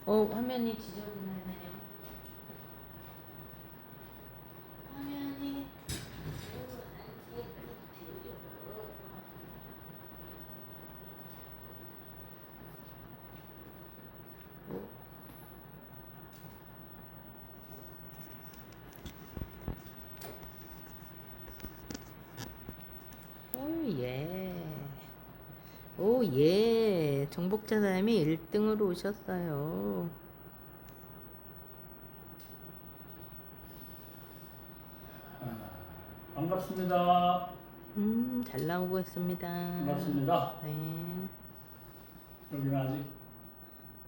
화면이 지저분하네요. 화면이 예. 오, 예. 정복자 사람이 1등으로 오셨어요. 반갑습니다. 잘 나오고 있습니다. 반갑습니다. 네. 여기는 아직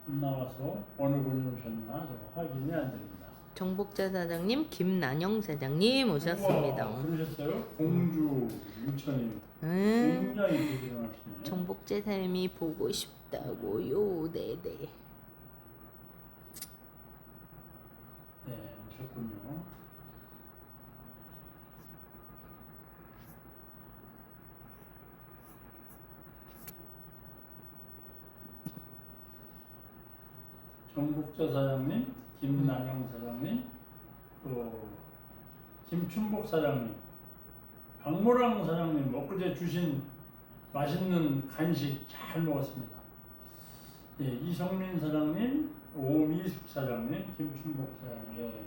안 나와서 어느 분이 오셨나 확인이 안 됩니다. 정복자 사장님, 김난영 사장님 오셨습니다. 우와, 그러셨어요? 공주 유천이 굉장히 되게 일어나시네요. 정복자 사장님이 보고 싶다고요. 네네. 네, 오셨군요. 정복자 사장님, 김난영 사장님, 또 김춘복 사장님, 박모랑 사장님 엊그제 주신 맛있는 간식 잘 먹었습니다. 예, 이성민 사장님, 오미숙 사장님, 김춘복 사장님, 예,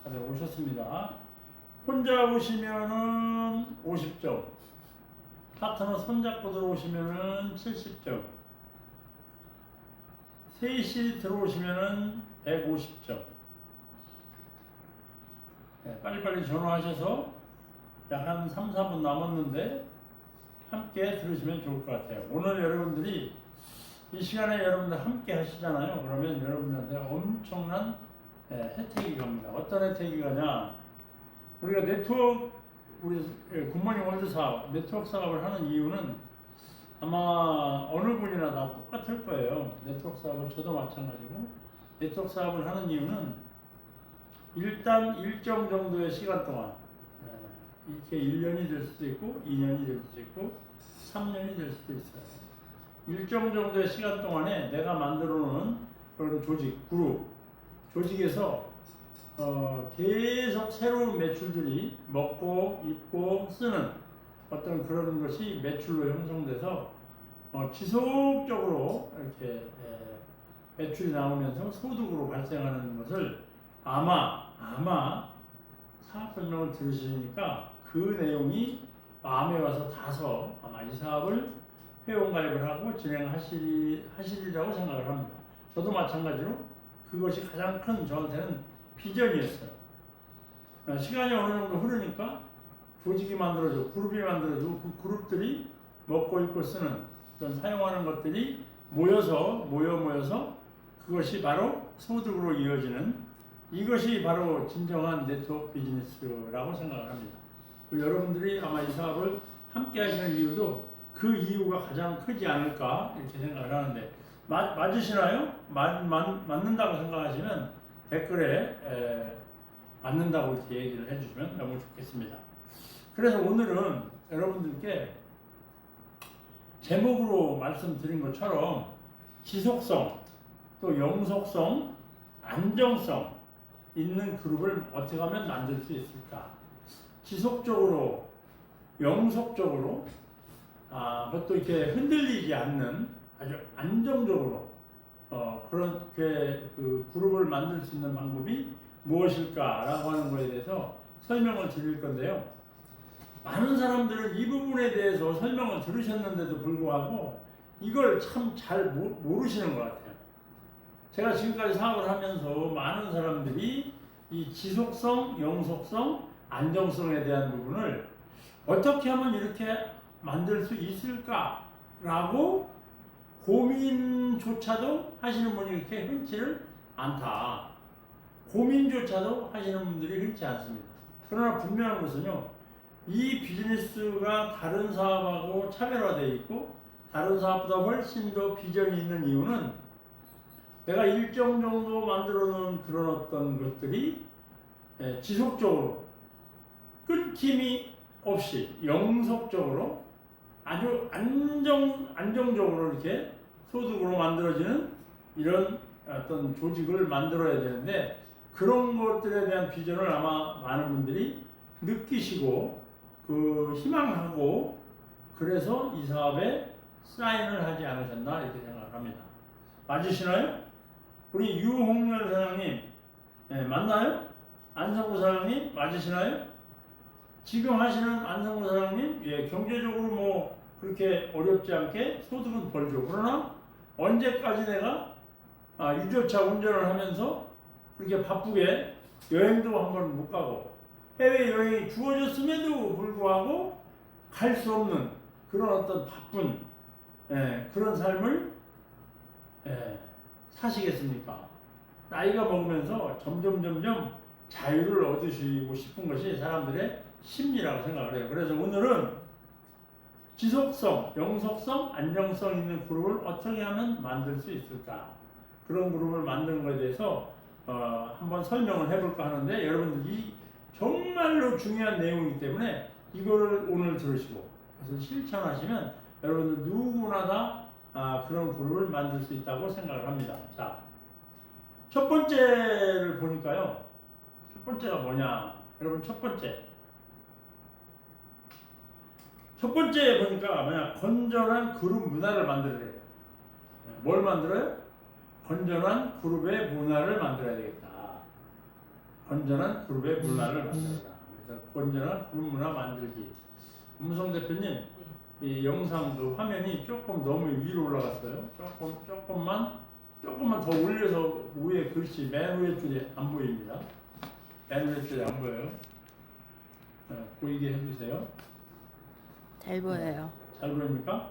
다들 오셨습니다. 혼자 오시면은 50점, 파트너 손잡고 들어오시면은 70점, 셋이 들어오시면은 150점. 예, 빨리빨리 전화하셔서 약 한 3, 4분 남았는데 함께 들으시면 좋을 것 같아요. 오늘 여러분들이 이 시간에 여러분들 함께 하시잖아요. 그러면 여러분들한테 엄청난 혜택이 갑니다. 어떤 혜택이 가냐? 우리가 우리 굿모닝 월드 사업, 네트워크 사업을 하는 이유는 아마 어느 분이나 다 똑같을 거예요. 네트워크 사업은 저도 마찬가지고, 네트워크 사업을 하는 이유는 일단 일정 정도의 시간 동안, 이렇게 1년이 될 수도 있고 2년이 될 수도 있고 3년이 될 수도 있어요. 일정 정도의 시간 동안에 내가 만들어 놓은 그런 조직, 그룹, 조직에서 계속 새로운 매출들이 먹고 입고 쓰는 어떤 그런 것이 매출로 형성돼서 지속적으로 이렇게 매출이 나오면서 소득으로 발생하는 것을 아마 사업 설명을 들으시니까 그 내용이 마음에 와서 닿아서 아마 이 사업을 회원가입을 하고 진행하시리라고 생각을 합니다. 저도 마찬가지로 그것이 가장 큰 저한테는 비전이었어요. 시간이 어느 정도 흐르니까 조직이 만들어져, 그룹이 만들어져, 그 그룹들이 먹고 입고 쓰는 어떤 사용하는 것들이 모여서 그것이 바로 소득으로 이어지는, 이것이 바로 진정한 네트워크 비즈니스라고 생각을 합니다. 여러분들이 아마 이 사업을 함께 하시는 이유도 그 이유가 가장 크지 않을까 이렇게 생각을 하는데, 맞으시나요? 맞는다고 생각하시면 댓글에 맞는다고 이렇게 얘기를 해주시면 너무 좋겠습니다. 그래서 오늘은 여러분들께 제목으로 말씀드린 것처럼 지속성, 또 영속성, 안정성 있는 그룹을 어떻게 하면 만들 수 있을까? 지속적으로, 영속적으로, 그것도 이렇게 흔들리지 않는 아주 안정적으로 그렇게 그 그룹을 만들 수 있는 방법이 무엇일까라고 하는 것에 대해서 설명을 드릴 건데요. 많은 사람들은 이 부분에 대해서 설명을 들으셨는데도 불구하고 이걸 참 잘 모르시는 것 같아요. 제가 지금까지 사업을 하면서 많은 사람들이 이 지속성, 영속성, 안정성에 대한 부분을 어떻게 하면 이렇게 만들 수 있을까라고 고민조차도 하시는 분이 이렇게 흔치를 않다. 고민조차도 하시는 분들이 흔치 않습니다. 그러나 분명한 것은요, 이 비즈니스가 다른 사업하고 차별화되어 있고 다른 사업보다 훨씬 더 비전이 있는 이유는 내가 일정 정도 만들어 놓은 그런 어떤 것들이 지속적으로 끊김이 없이 영속적으로 아주 안정적으로 이렇게 소득으로 만들어지는 이런 어떤 조직을 만들어야 되는데 그런 것들에 대한 비전을 아마 많은 분들이 느끼시고 그 희망하고 그래서 이 사업에 사인을 하지 않으셨나 이렇게 생각을 합니다. 맞으시나요? 우리 유홍렬 사장님 맞나요? 안성구 사장님 맞으시나요? 지금 하시는 안성구 사장님 경제적으로 뭐 그렇게 어렵지 않게 소득은 벌죠. 그러나 언제까지 내가 유조차 운전을 하면서 그렇게 바쁘게 여행도 한번 못 가고 해외여행이 주어졌음에도 불구하고 갈 수 없는 그런 어떤 바쁜 그런 삶을 사시겠습니까? 나이가 먹으면서 점점 자유를 얻으시고 싶은 것이 사람들의 심리라고 생각을 해요. 그래서 오늘은 지속성, 영속성, 안정성 있는 그룹을 어떻게 하면 만들 수 있을까? 그런 그룹을 만드는 것에 대해서 한번 설명을 해볼까 하는데 여러분들이 정말로 중요한 내용이기 때문에 이거를 오늘 들으시고 그래서 실천하시면 여러분들 누구나 다 그런 그룹을 만들 수 있다고 생각을 합니다. 자, 첫 번째를 보니까요. 첫 번째가 뭐냐? 여러분 첫 번째 보니까 뭐냐? 건전한 그룹 문화를 만들어야 돼요. 뭘 만들어요? 건전한 그룹의 문화를 만들어야 되겠다. 건전한 그룹의 문화를 만들어라. 그래서 건전한 그룹 문화 만들기. 음성 대표님, 이 영상도 화면이 조금 너무 위로 올라갔어요. 조금만 더 올려서 위에 글씨 맨 위에 줄이 안 보입니다. 맨 위에 줄이 안 보여요. 보이게 해주세요. 잘 보여요. 잘 보입니까?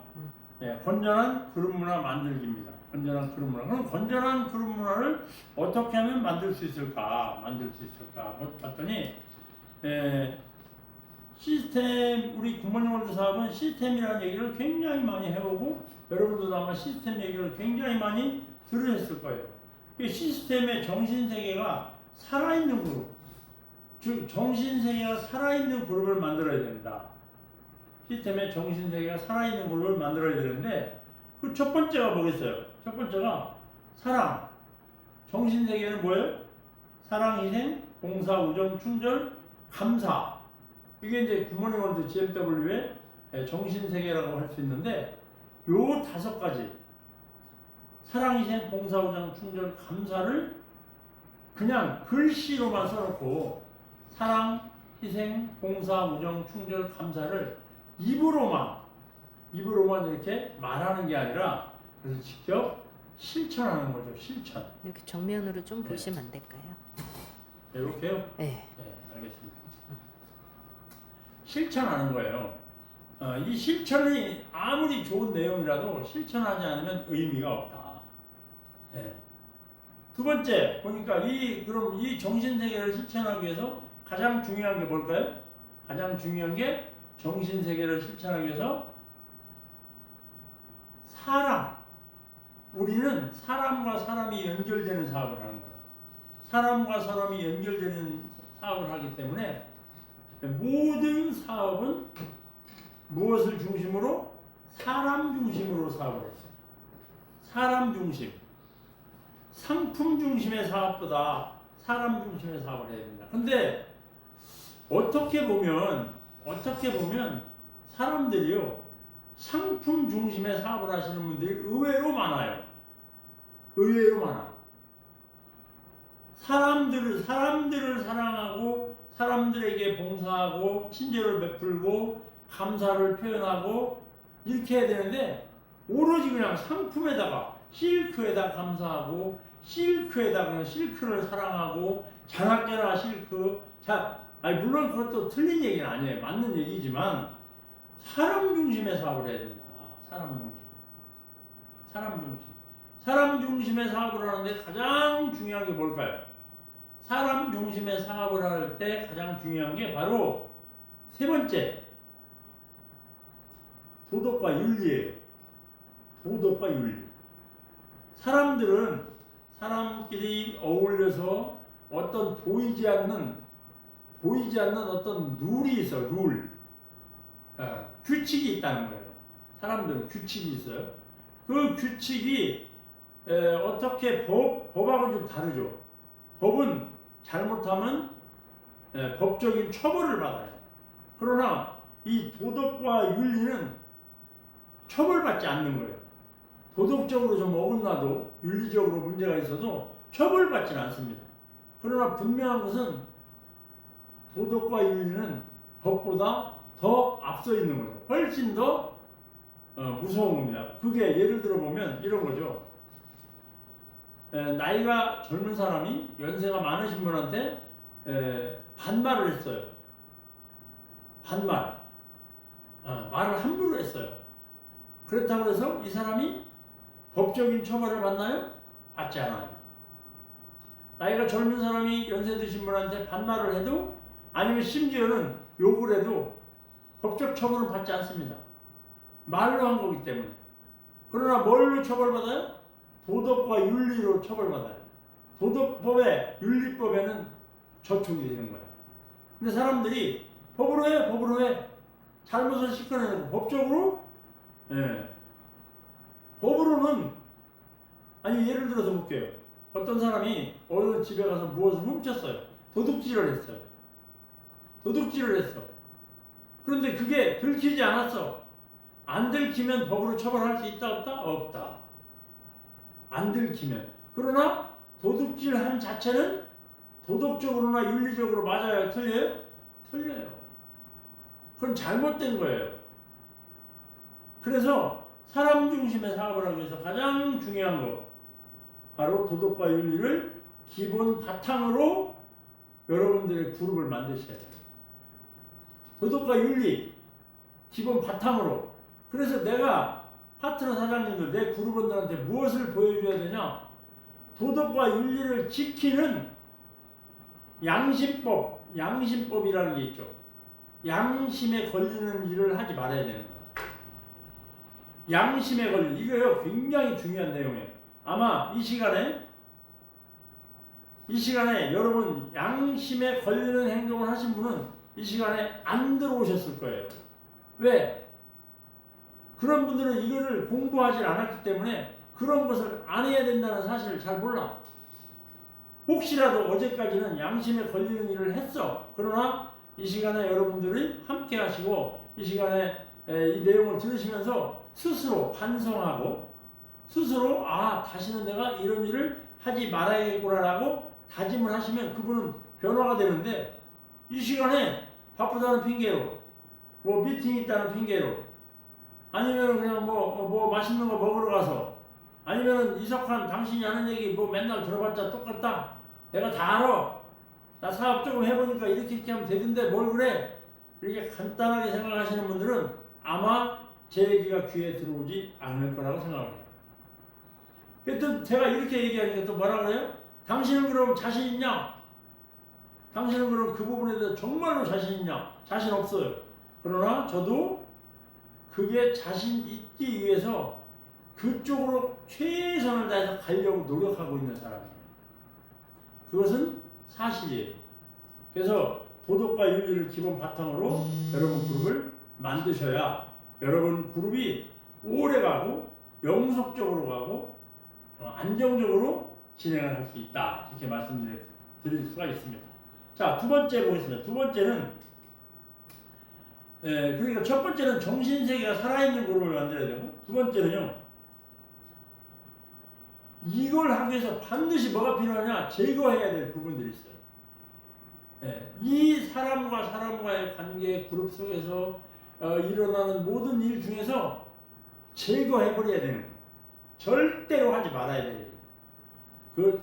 건전한 그룹 문화 만들기입니다. 건전한 그룹 문화. 그럼 건전한 그룹 문화를 어떻게 하면 만들 수 있을까? 봤더니 시스템, 우리 굿모닝 월드 사업은 시스템이라는 얘기를 굉장히 많이 해오고 여러분들도 아마 시스템 얘기를 굉장히 많이 들으셨을 거예요. 그 시스템의 정신세계가 살아있는 그룹, 즉 정신세계가 살아있는 그룹을 만들어야 된다. 시스템의 정신세계가 살아있는 그룹을 만들어야 되는데 그 첫 번째가 뭐겠어요? 첫 번째가 사랑. 정신세계는 뭐예요? 사랑, 희생, 봉사, 우정, 충절, 감사. 이게 이제 굿모닝 월드 GMW의 정신세계라고 할 수 있는데 요 5가지 사랑, 희생, 봉사, 우정, 충절, 감사를 그냥 글씨로만 써놓고 사랑, 희생, 봉사, 우정, 충절, 감사를 입으로만 이렇게 말하는 게 아니라 그래서 직접 실천하는 거죠. 실천. 이렇게 정면으로 좀 보시면 안 될까요? 이렇게요? 네. 네, 알겠습니다. 실천하는 거예요. 이 실천이 아무리 좋은 내용이라도 실천하지 않으면 의미가 없다. 네. 두 번째 보니까 그럼 이 정신세계를 실천하기 위해서 가장 중요한 게 뭘까요? 가장 중요한 게 정신세계를 실천하기 위해서 사람. 우리는 사람과 사람이 연결되는 사업을 하는 거예요. 사람과 사람이 연결되는 사업을 하기 때문에 모든 사업은 무엇을 중심으로? 사람 중심으로 사업을 했어요. 사람 중심. 상품 중심의 사업보다 사람 중심의 사업을 해야 된다. 근데 어떻게 보면 사람들이요 상품 중심의 사업을 하시는 분들이 의외로 많아요. 의외로 많아. 사람들을 사랑하고 사람들에게 봉사하고 친절을 베풀고 감사를 표현하고 이렇게 해야 되는데 오로지 그냥 상품에다가 실크에다 감사하고 실크에다 그냥 실크를 사랑하고 자나깨나 실크 물론 그것도 틀린 얘기는 아니에요. 맞는 얘기지만 사람 중심의 사업을 해야 된다. 사람 중심의 사업을 하는데 가장 중요한 게 뭘까요? 사람 중심의 사업을 할 때 가장 중요한 게 바로 세 번째 도덕과 윤리예요. 도덕과 윤리. 사람들은 사람끼리 어울려서 어떤 보이지 않는 어떤 룰이 있어. 규칙이 있다는 거예요. 사람들은 규칙이 있어요. 그 규칙이 어떻게 법하고는 좀 다르죠. 법은 잘못하면 법적인 처벌을 받아요. 그러나 이 도덕과 윤리는 처벌받지 않는 거예요. 도덕적으로 좀 어긋나도 윤리적으로 문제가 있어도 처벌받지는 않습니다. 그러나 분명한 것은 도덕과 윤리는 법보다 더 앞서 있는 거죠. 훨씬 더 무서운 겁니다. 그게 예를 들어 보면 이런 거죠. 나이가 젊은 사람이 연세가 많으신 분한테 반말을 했어요. 반말. 말을 함부로 했어요. 그렇다고 해서 이 사람이 법적인 처벌을 받나요? 받지 않아요. 나이가 젊은 사람이 연세 드신 분한테 반말을 해도 아니면 심지어는 욕을 해도 법적 처벌은 받지 않습니다. 말로 한 거기 때문에. 그러나 뭘로 처벌받아요? 도덕과 윤리로 처벌받아요. 도덕법에, 윤리법에는 저촉이 되는 거예요. 근데 사람들이 법으로 해, 법으로 해. 잘못을 씻어내고 법적으로? 법으로는, 아니 예를 들어서 볼게요. 어떤 사람이 어느 집에 가서 무엇을 훔쳤어요. 도둑질을 했어요. 도둑질을 했어. 그런데 그게 들키지 않았어. 안 들키면 법으로 처벌할 수 있다 없다? 없다. 안 들키면. 그러나 도둑질한 자체는 도덕적으로나 윤리적으로 맞아요? 틀려요? 틀려요. 그건 잘못된 거예요. 그래서 사람 중심의 사업을 하기 위해서 가장 중요한 거 바로 도덕과 윤리를 기본 바탕으로 여러분들의 그룹을 만드셔야 돼요. 도덕과 윤리 기본 바탕으로. 그래서 내가 파트너 사장님들 내 그룹원들한테 무엇을 보여줘야 되냐? 도덕과 윤리를 지키는 양심법이라는 게 있죠. 양심에 걸리는 일을 하지 말아야 되는 거예요. 양심에 걸리는 이거요 굉장히 중요한 내용이에요. 아마 이 시간에 여러분 양심에 걸리는 행동을 하신 분은 이 시간에 안 들어오셨을 거예요. 왜? 그런 분들은 이거를 공부하지 않았기 때문에 그런 것을 안 해야 된다는 사실을 잘 몰라. 혹시라도 어제까지는 양심에 걸리는 일을 했어. 그러나 이 시간에 여러분들이 함께 하시고 이 시간에 이 내용을 들으시면서 스스로 반성하고 스스로 다시는 내가 이런 일을 하지 말아야겠구나라고 다짐을 하시면 그분은 변화가 되는데 이 시간에 바쁘다는 핑계로 뭐 미팅이 있다는 핑계로 아니면 그냥 뭐 맛있는 거 먹으러 가서 아니면 이석환 당신이 하는 얘기 뭐 맨날 들어봤자 똑같다. 내가 다 알아. 나 사업 조금 해보니까 이렇게 하면 되던데 뭘 그래. 이렇게 간단하게 생각하시는 분들은 아마 제 얘기가 귀에 들어오지 않을 거라고 생각을 해요. 또 제가 이렇게 얘기하니까 또 뭐라 그래요? 당신은 그럼 자신 있냐? 당신은 그럼 그 부분에 대해서 정말로 자신 있냐? 자신 없어요. 그러나 저도 그게 자신 있기 위해서 그쪽으로 최선을 다해서 가려고 노력하고 있는 사람이에요. 그것은 사실이에요. 그래서 도덕과 윤리를 기본 바탕으로 여러분 그룹을 만드셔야 여러분 그룹이 오래가고 영속적으로 가고 안정적으로 진행을 할 수 있다. 이렇게 말씀드릴 수가 있습니다. 자, 두 번째 보겠습니다. 두 번째는 그러니까 첫 번째는 정신세계가 살아있는 그룹을 만들어야 되고 두 번째는요. 이걸 하기 위해서 반드시 뭐가 필요하냐? 제거해야 될 부분들이 있어요. 이 사람과 사람과의 관계 그룹 속에서 일어나는 모든 일 중에서 제거해버려야 되는 거예요. 절대로 하지 말아야 돼요.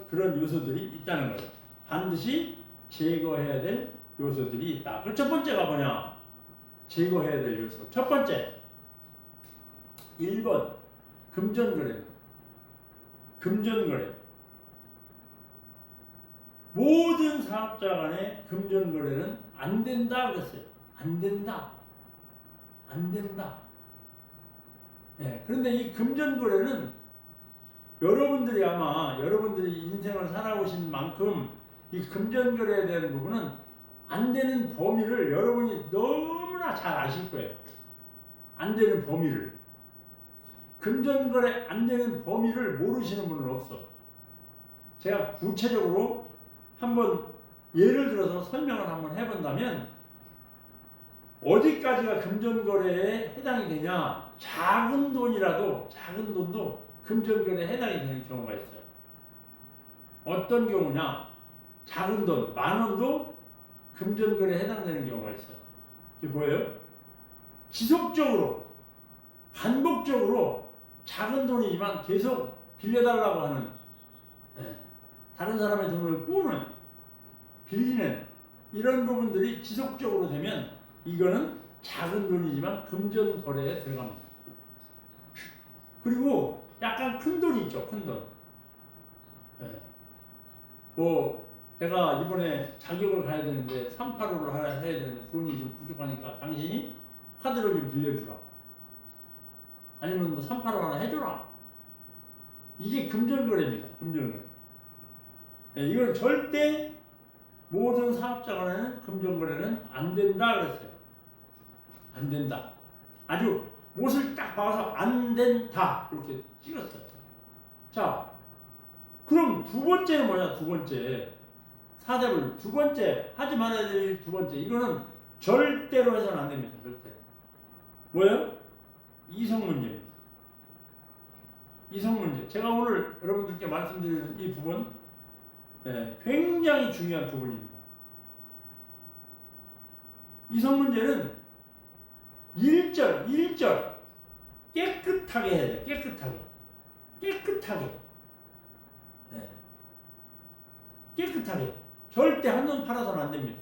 그런 요소들이 있다는 거예요. 반드시 제거해야 될 요소들이 있다. 그 첫 번째가 뭐냐? 제거해야 될 요소. 첫 번째, 1번, 금전거래입니다. 금전거래. 모든 사업자 간의 금전거래는 안 된다 그랬어요. 안 된다. 안 된다. 그런데 이 금전거래는 여러분들이 아마 여러분들이 인생을 살아오신 만큼 이 금전거래에 대한 부분은 안 되는 범위를 여러분이 너무나 잘 아실 거예요. 안 되는 범위를. 금전거래 안 되는 범위를 모르시는 분은 없어. 제가 구체적으로 한번 예를 들어서 설명을 한번 해본다면 어디까지가 금전거래에 해당이 되냐? 작은 돈이라도 작은 돈도 금전거래에 해당이 되는 경우가 있어요. 어떤 경우냐? 작은 돈, 10,000원도 금전거래에 해당되는 경우가 있어요. 이게 뭐예요? 지속적으로 반복적으로 작은 돈이지만 계속 빌려달라고 하는, 다른 사람의 돈을 꾸는, 빌리는 이런 부분들이 지속적으로 되면 이거는 작은 돈이지만 금전 거래에 들어갑니다. 그리고 약간 큰 돈이 있죠, 큰 돈. 뭐 내가 이번에 자격을 가야 되는데 385를 해야 되는데 돈이 좀 부족하니까 당신이 카드를 좀 빌려주라. 아니면 뭐 385 하나 해줘라. 이게 금전거래입니다. 금전거래. 이건 절대 모든 사업자 간에는 금전거래는 안 된다 그랬어요. 안 된다. 아주 못을 딱 박아서 안 된다 이렇게 찍었어요. 자, 그럼 두 번째는 뭐냐? 두 번째 4대불 두 번째 하지 말아야 될 두 번째 이거는 절대로 해서는 안 됩니다. 절대. 뭐예요? 이성 문제입니다. 이성 문제. 제가 오늘 여러분들께 말씀드리는 이 부분 굉장히 중요한 부분입니다. 이성 문제는 일절 깨끗하게 해야 돼. 깨끗하게. 깨끗하게. 절대 한눈 팔아서는 안 됩니다.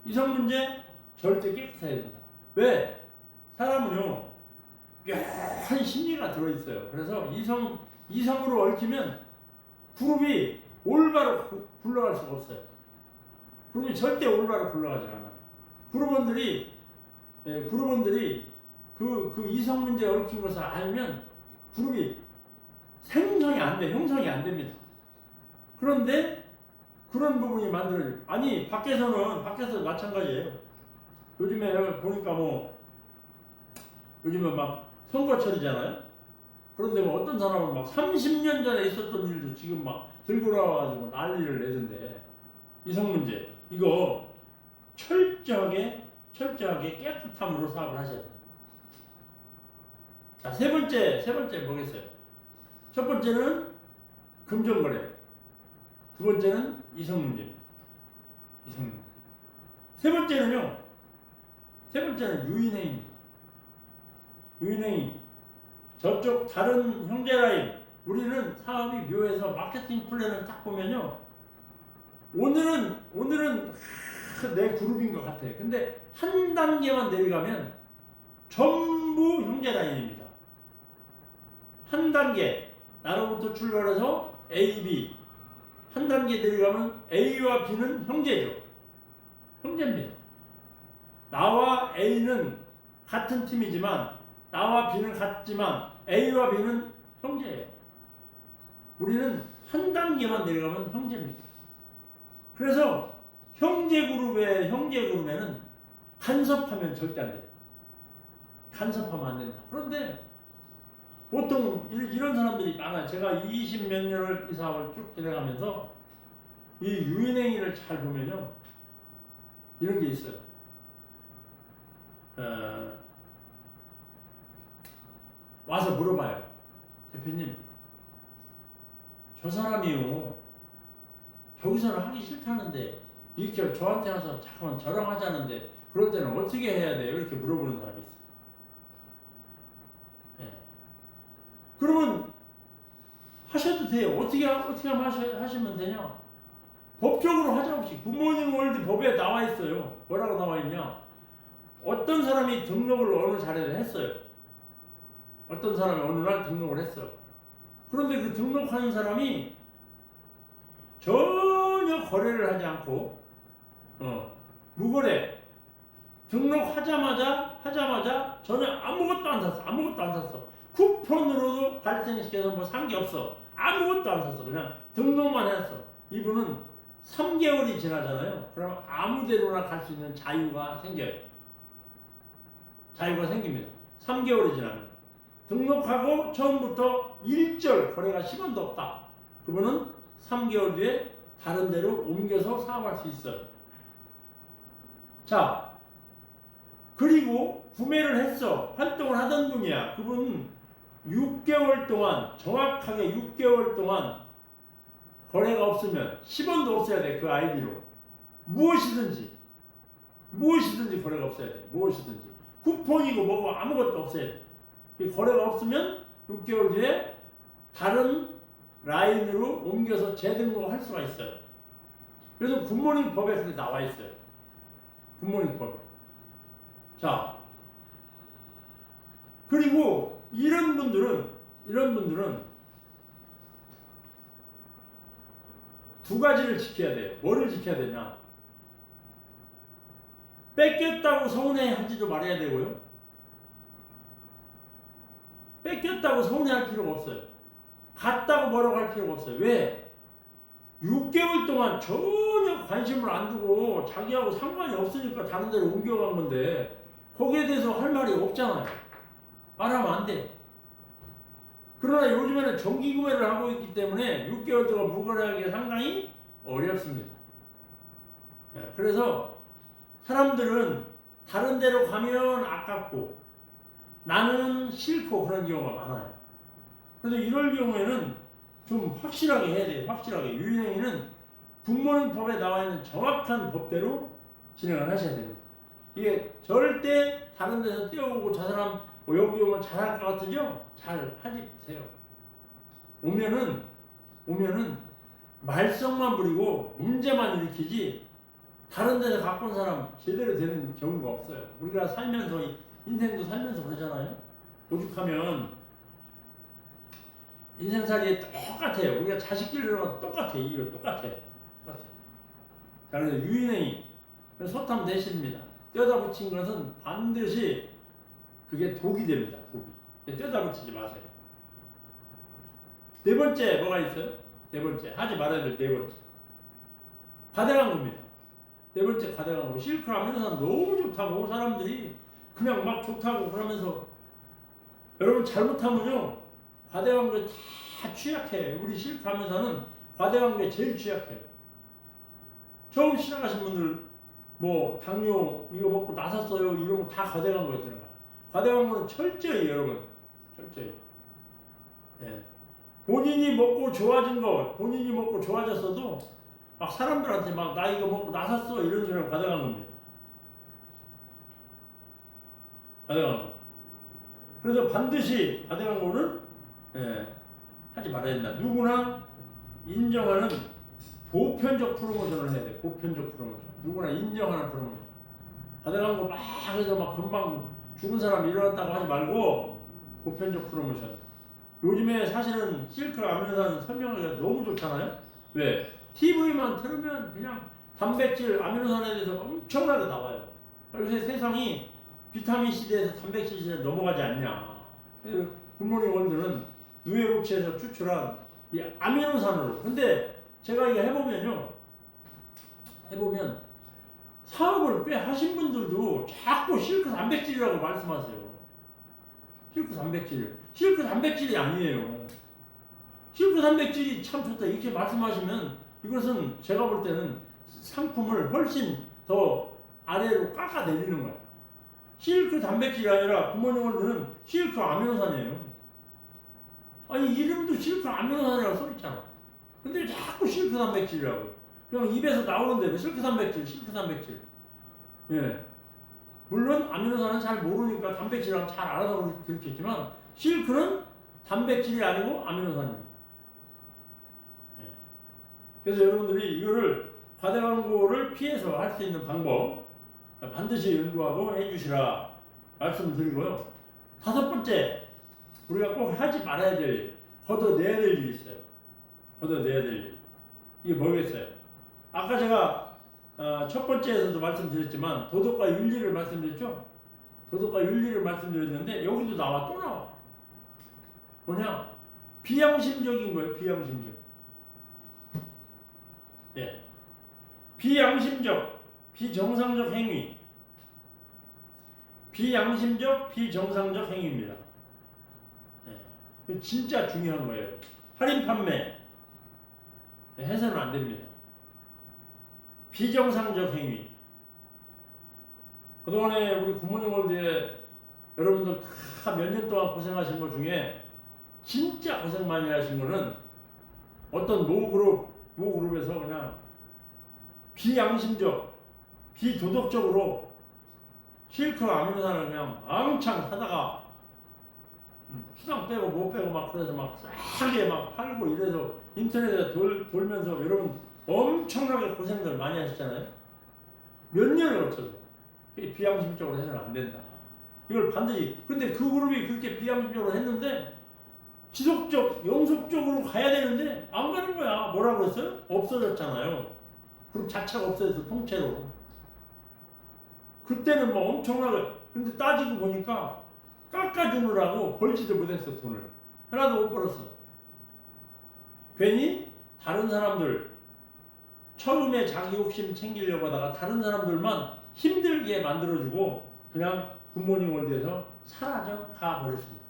이성 문제 절대 깨끗해야 된다. 왜? 사람은요, 묘한 심리가 들어있어요. 그래서 이성으로 얽히면 그룹이 올바로 굴러갈 수가 없어요. 그룹이 절대 올바로 굴러가지 않아요. 그룹원들이 그 이성 문제에 얽힌 것을 알면 그룹이 형성이 안 됩니다. 그런데 그런 부분이 만들어져요. 아니, 밖에서 마찬가지예요. 요즘에 보니까 요즘에 막 선거철이잖아요. 그런데 어떤 사람은 막 30년 전에 있었던 일도 지금 막 들고 나와가지고 난리를 내던데, 이성 문제 이거 철저하게 깨끗함으로 사업을 하셔야 돼요. 자, 세 번째 뭐겠어요? 첫 번째는 금전거래, 두 번째는 이성 문제입니다. 이성 문제. 세 번째는 유인행입니다. 유인행위. 저쪽 다른 형제라인, 우리는 사업이 묘해서 마케팅 플랜을 딱 보면요, 오늘은 내 그룹인 것 같아. 근데 한 단계만 내려가면 전부 형제라인입니다. 한 단계, 나로부터 출발해서 A, B, 한 단계 내려가면 A와 B는 형제입니다. 나와 A는 같은 팀이지만, 나와 B는 같지만 A와 B는 형제예요. 우리는 한 단계만 내려가면 형제입니다. 그래서 형제그룹에는 간섭하면 절대 안 돼요. 간섭하면 안 된다. 그런데 보통 이런 사람들이 많아요. 제가 20몇 년을 이 사업을 쭉 진행하면서 이 유인행위를 잘 보면요, 이런 게 있어요. 와서 물어봐요. 대표님, 저 사람이요, 저기서는 하기 싫다는데 이렇게 저한테 와서 잠깐만 저랑 하자는데 그럴 때는 어떻게 해야 돼요? 이렇게 물어보는 사람이 있어요. 그러면 하셔도 돼요. 어떻게 하시면 되냐? 법적으로 하자없이 굿모닝 월드 법에 나와 있어요. 뭐라고 나와 있냐? 어떤 사람이 등록을 어느 자리에 했어요. 어떤 사람이 어느 날 등록을 했어. 그런데 그 등록하는 사람이 전혀 거래를 하지 않고 무거래, 등록하자마자 전혀 아무것도 안 샀어. 쿠폰으로도 발생시켜서 뭐 산 게 없어. 아무것도 안 샀어. 그냥 등록만 했어. 이분은 3개월이 지나잖아요. 그러면 아무데로나 갈 수 있는 자유가 생깁니다. 3개월이 지나면. 등록하고 처음부터 일절 거래가 10원도 없다. 그분은 3개월 뒤에 다른 데로 옮겨서 사업할 수 있어요. 자, 그리고 구매를 했어. 활동을 하던 분이야. 그분 6개월 동안, 정확하게 6개월 동안 거래가 없으면 10원도 없어야 돼. 그 아이디로. 무엇이든지 거래가 없어야 돼. 무엇이든지. 쿠폰이고 뭐고 아무것도 없어야 돼. 거래가 없으면 6개월 뒤에 다른 라인으로 옮겨서 재등록을 할 수가 있어요. 그래서 굿모닝 법에 그렇게 나와 있어요. 굿모닝 법에. 자, 그리고 이런 분들은 두 가지를 지켜야 돼요. 뭐를 지켜야 되냐? 뺏겼다고 서운해하지도 말아야 되고요. 뺏겼다고 서운해할 필요가 없어요. 갔다고 뭐라고 할 필요가 없어요. 왜? 6개월 동안 전혀 관심을 안 두고 자기하고 상관이 없으니까 다른 데로 옮겨간 건데 거기에 대해서 할 말이 없잖아요. 말하면 안 돼. 그러나 요즘에는 정기 구매를 하고 있기 때문에 6개월 동안 무거래하기가 상당히 어렵습니다. 그래서 사람들은 다른 데로 가면 아깝고 나는 싫고 그런 경우가 많아요. 그래서 이럴 경우에는 좀 확실하게 해야 돼요. 확실하게. 유인행위는 굿모닝 법에 나와 있는 정확한 법대로 진행을 하셔야 됩니다. 이게 절대 다른 데서 뛰어오고 저 사람 여기 오면 잘할 것 같으죠? 잘 하지 못해요. 오면은 말썽만 부리고 문제만 일으키지 다른 데서 갖고 온 사람 제대로 되는 경우가 없어요. 우리가 살면서 인생도 살면서 그러잖아요. 오죽하면 인생살이에 똑같아요. 우리가 자식 기르는 똑같아. 이거 똑같아. 자, 그래서 유인행위 소탐 대신입니다. 떼어다 붙인 것은 반드시 그게 독이 됩니다. 독이. 떼어다 붙이지 마세요. 네 번째 뭐가 있어요? 네 번째 하지 말아야 될 네 번째 과대광고입니다. 네 번째 과대광고. 실컷 하면 너무 좋다고 사람들이 그냥 막 좋다고 그러면서 여러분 잘못하면요 과대광고에 다 취약해. 우리 실컷 하면서는 과대광고에 제일 취약해요. 처음 시작하신 분들 뭐 당뇨 이거 먹고 나섰어요 이런 거 다 과대광고에 들어가요. 과대광고는 철저히 여러분 철저히 본인이 먹고 좋아진 거 본인이 먹고 좋아졌어도 막 사람들한테 막 나 이거 먹고 나섰어 이런 소리를 과대광고입니다. 과대광고. 그래서 반드시 과대광고는 하지 말아야 된다. 누구나 인정하는 보편적 프로모션을 해야 돼. 보편적 프로모션. 누구나 인정하는 프로모션. 과대광고 막 해서 막 금방 죽은 사람 일어났다고 하지 말고 보편적 프로모션. 요즘에 사실은 실크 아미노산 설명하기가 너무 좋잖아요. 왜? TV만 틀으면 그냥 단백질 아미노산에 대해서 엄청나게 나와요. 요새 세상이 비타민C에 대해서 단백질에 넘어가지 않냐. 굿모닝 월드는 누에로치에서 추출한 이 아미노산으로. 근데 제가 이거 해보면 사업을 꽤 하신 분들도 자꾸 실크 단백질이라고 말씀하세요. 실크 단백질. 실크 단백질이 아니에요. 실크 단백질이 참 좋다 이렇게 말씀하시면 이것은 제가 볼 때는 상품을 훨씬 더 아래로 깎아내리는 거야. 실크 단백질이 아니라 굿모닝 월드는 실크 아미노산이에요. 아니 이름도 실크 아미노산이라고 써있잖아. 근데 자꾸 실크 단백질이라고. 그냥 입에서 나오는데 실크 단백질. 예. 물론 아미노산은 잘 모르니까 단백질이랑 잘 알아서 그렇겠지만 실크는 단백질이 아니고 아미노산입니다. 예. 그래서 여러분들이 이거를 과대광고를 피해서 할 수 있는 방법 반드시 연구하고 해주시라 말씀드리고요. 다섯 번째 우리가 꼭 하지 말아야 될 일, 걷어내야 될 일이 있어요. 걷어내야 될 일. 이게 뭐겠어요? 아까 제가 첫 번째에서도 말씀드렸지만 도덕과 윤리를 말씀드렸죠? 도덕과 윤리를 말씀드렸는데 여기도 나와 또 나와. 뭐냐? 비양심적인 거예요. 비양심적. 예. 비양심적, 비정상적 행위. 비양심적, 비정상적 행위입니다. 진짜 중요한 거예요. 할인 판매 해서는 안 됩니다. 비정상적 행위. 그동안에 우리 굿모닝 월드에 여러분들 다 몇 년 동안 고생하신 것 중에 진짜 고생 많이 하신 거는 어떤 모그룹에서 그냥 비양심적, 비도덕적으로 실컷 아무나 그냥 왕창 사다가 수당 빼고 못 빼고 막 그래서 막 싸게 막 팔고 이래서 인터넷에 돌면서 여러분 엄청나게 고생들 많이 하셨잖아요. 몇 년을 거쳐서 비양심적으로 해서는 안 된다. 이걸 반드시. 근데 그 그룹이 그렇게 비양심적으로 했는데 지속적, 영속적으로 가야 되는데 안 가는 거야. 뭐라고 했어요? 없어졌잖아요. 그룹 자체가 없어져서 통째로. 그때는 뭐 엄청나게. 근데 따지고 보니까 깎아주느라고 벌지도 못했어. 돈을 하나도 못 벌었어. 괜히 다른 사람들 처음에 자기 욕심 챙기려고 하다가 다른 사람들만 힘들게 만들어주고 그냥 굿모닝 월드에서 사라져 가버렸습니다.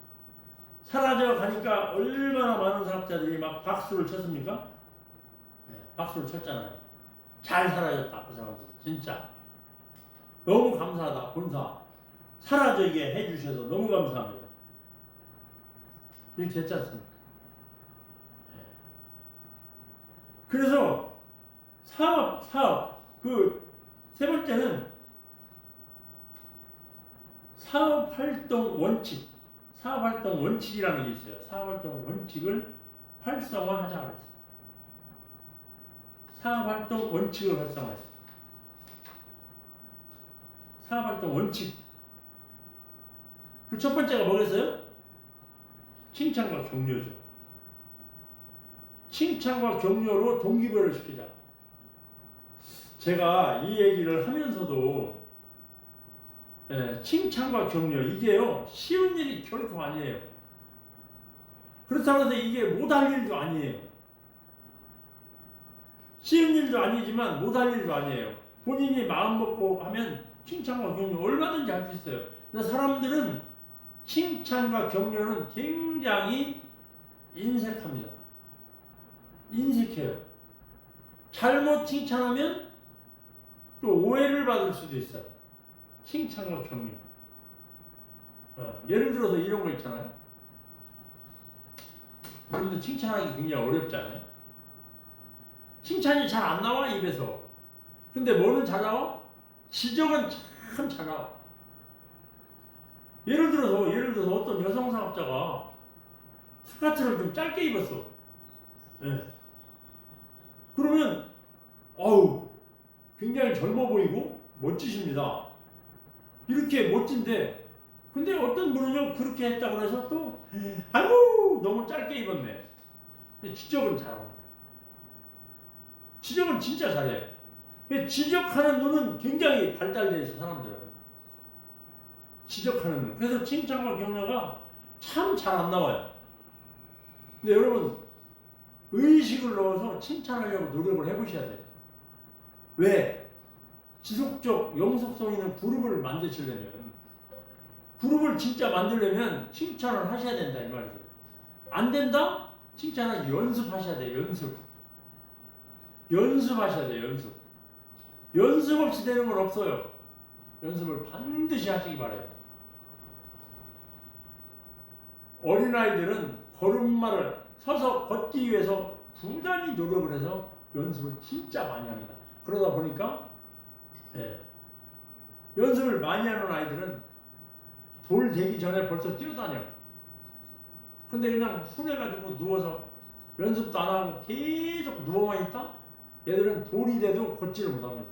사라져 가니까 얼마나 많은 사업자들이 막 박수를 쳤습니까? 네, 박수를 쳤잖아요. 잘 사라졌다 그 사람들 진짜 너무 감사하다. 본사 사라지게 해주셔서 너무 감사합니다. 이렇게 됐지 않습니까? 네. 그래서 사업 그 세 번째는 사업활동 원칙. 사업활동 원칙이라는 게 있어요. 사업활동 원칙을 활성화하자 그랬어요. 사업활동 원칙을 활성화했어요. 사업활동 원칙. 그 첫 번째가 뭐겠어요? 칭찬과 격려죠. 칭찬과 격려로 동기부여를 시키자. 제가 이 얘기를 하면서도 칭찬과 격려 이게요 쉬운 일이 결코 아니에요. 그렇다고 해서 이게 못할 일도 아니에요. 쉬운 일도 아니지만 못할 일도 아니에요. 본인이 마음 먹고 하면 칭찬과 격려 얼마든지 할 수 있어요. 근데 사람들은 칭찬과 격려는 굉장히 인색합니다. 인색해요. 잘못 칭찬하면 또 오해를 받을 수도 있어요. 칭찬과 격려. 예를 들어서 이런 거 있잖아요. 여러분들 칭찬하기 굉장히 어렵잖아요. 칭찬이 잘 안 나와 입에서. 근데 뭐는 잘 나와? 지적은 참 잘 나와. 예를 들어서 어떤 여성 사업자가 스커트를 좀 짧게 입었어. 네. 그러면 굉장히 젊어 보이고 멋지십니다. 이렇게 멋진데 근데 어떤 분은요 그렇게 했다고 해서 또 아이고 너무 짧게 입었네. 근데 지적은 잘합니다. 지적은 진짜 잘해. 지적하는 눈은 굉장히 발달되어 있어 사람들은. 지적하는 눈. 그래서 칭찬과 격려가 참 잘 안 나와요. 근데 여러분 의식을 넣어서 칭찬하려고 노력을 해보셔야 돼요. 왜? 지속적 영속성 있는 그룹을 만드시려면 그룹을 진짜 만들려면 칭찬을 하셔야 된다 이 말이죠. 안 된다? 칭찬을 연습하셔야 돼요. 연습하셔야 돼요. 연습 없이 되는 건 없어요. 연습을 반드시 하시기 바라요. 어린아이들은 걸음마를 서서 걷기 위해서 부단히 노력을 해서 연습을 진짜 많이 합니다. 그러다 보니까 연습을 많이 하는 아이들은 돌 되기 전에 벌써 뛰어다녀. 근데 그냥 순해가지고 누워서 연습도 안 하고 계속 누워만 있다? 얘들은 돌이 돼도 걷지를 못합니다.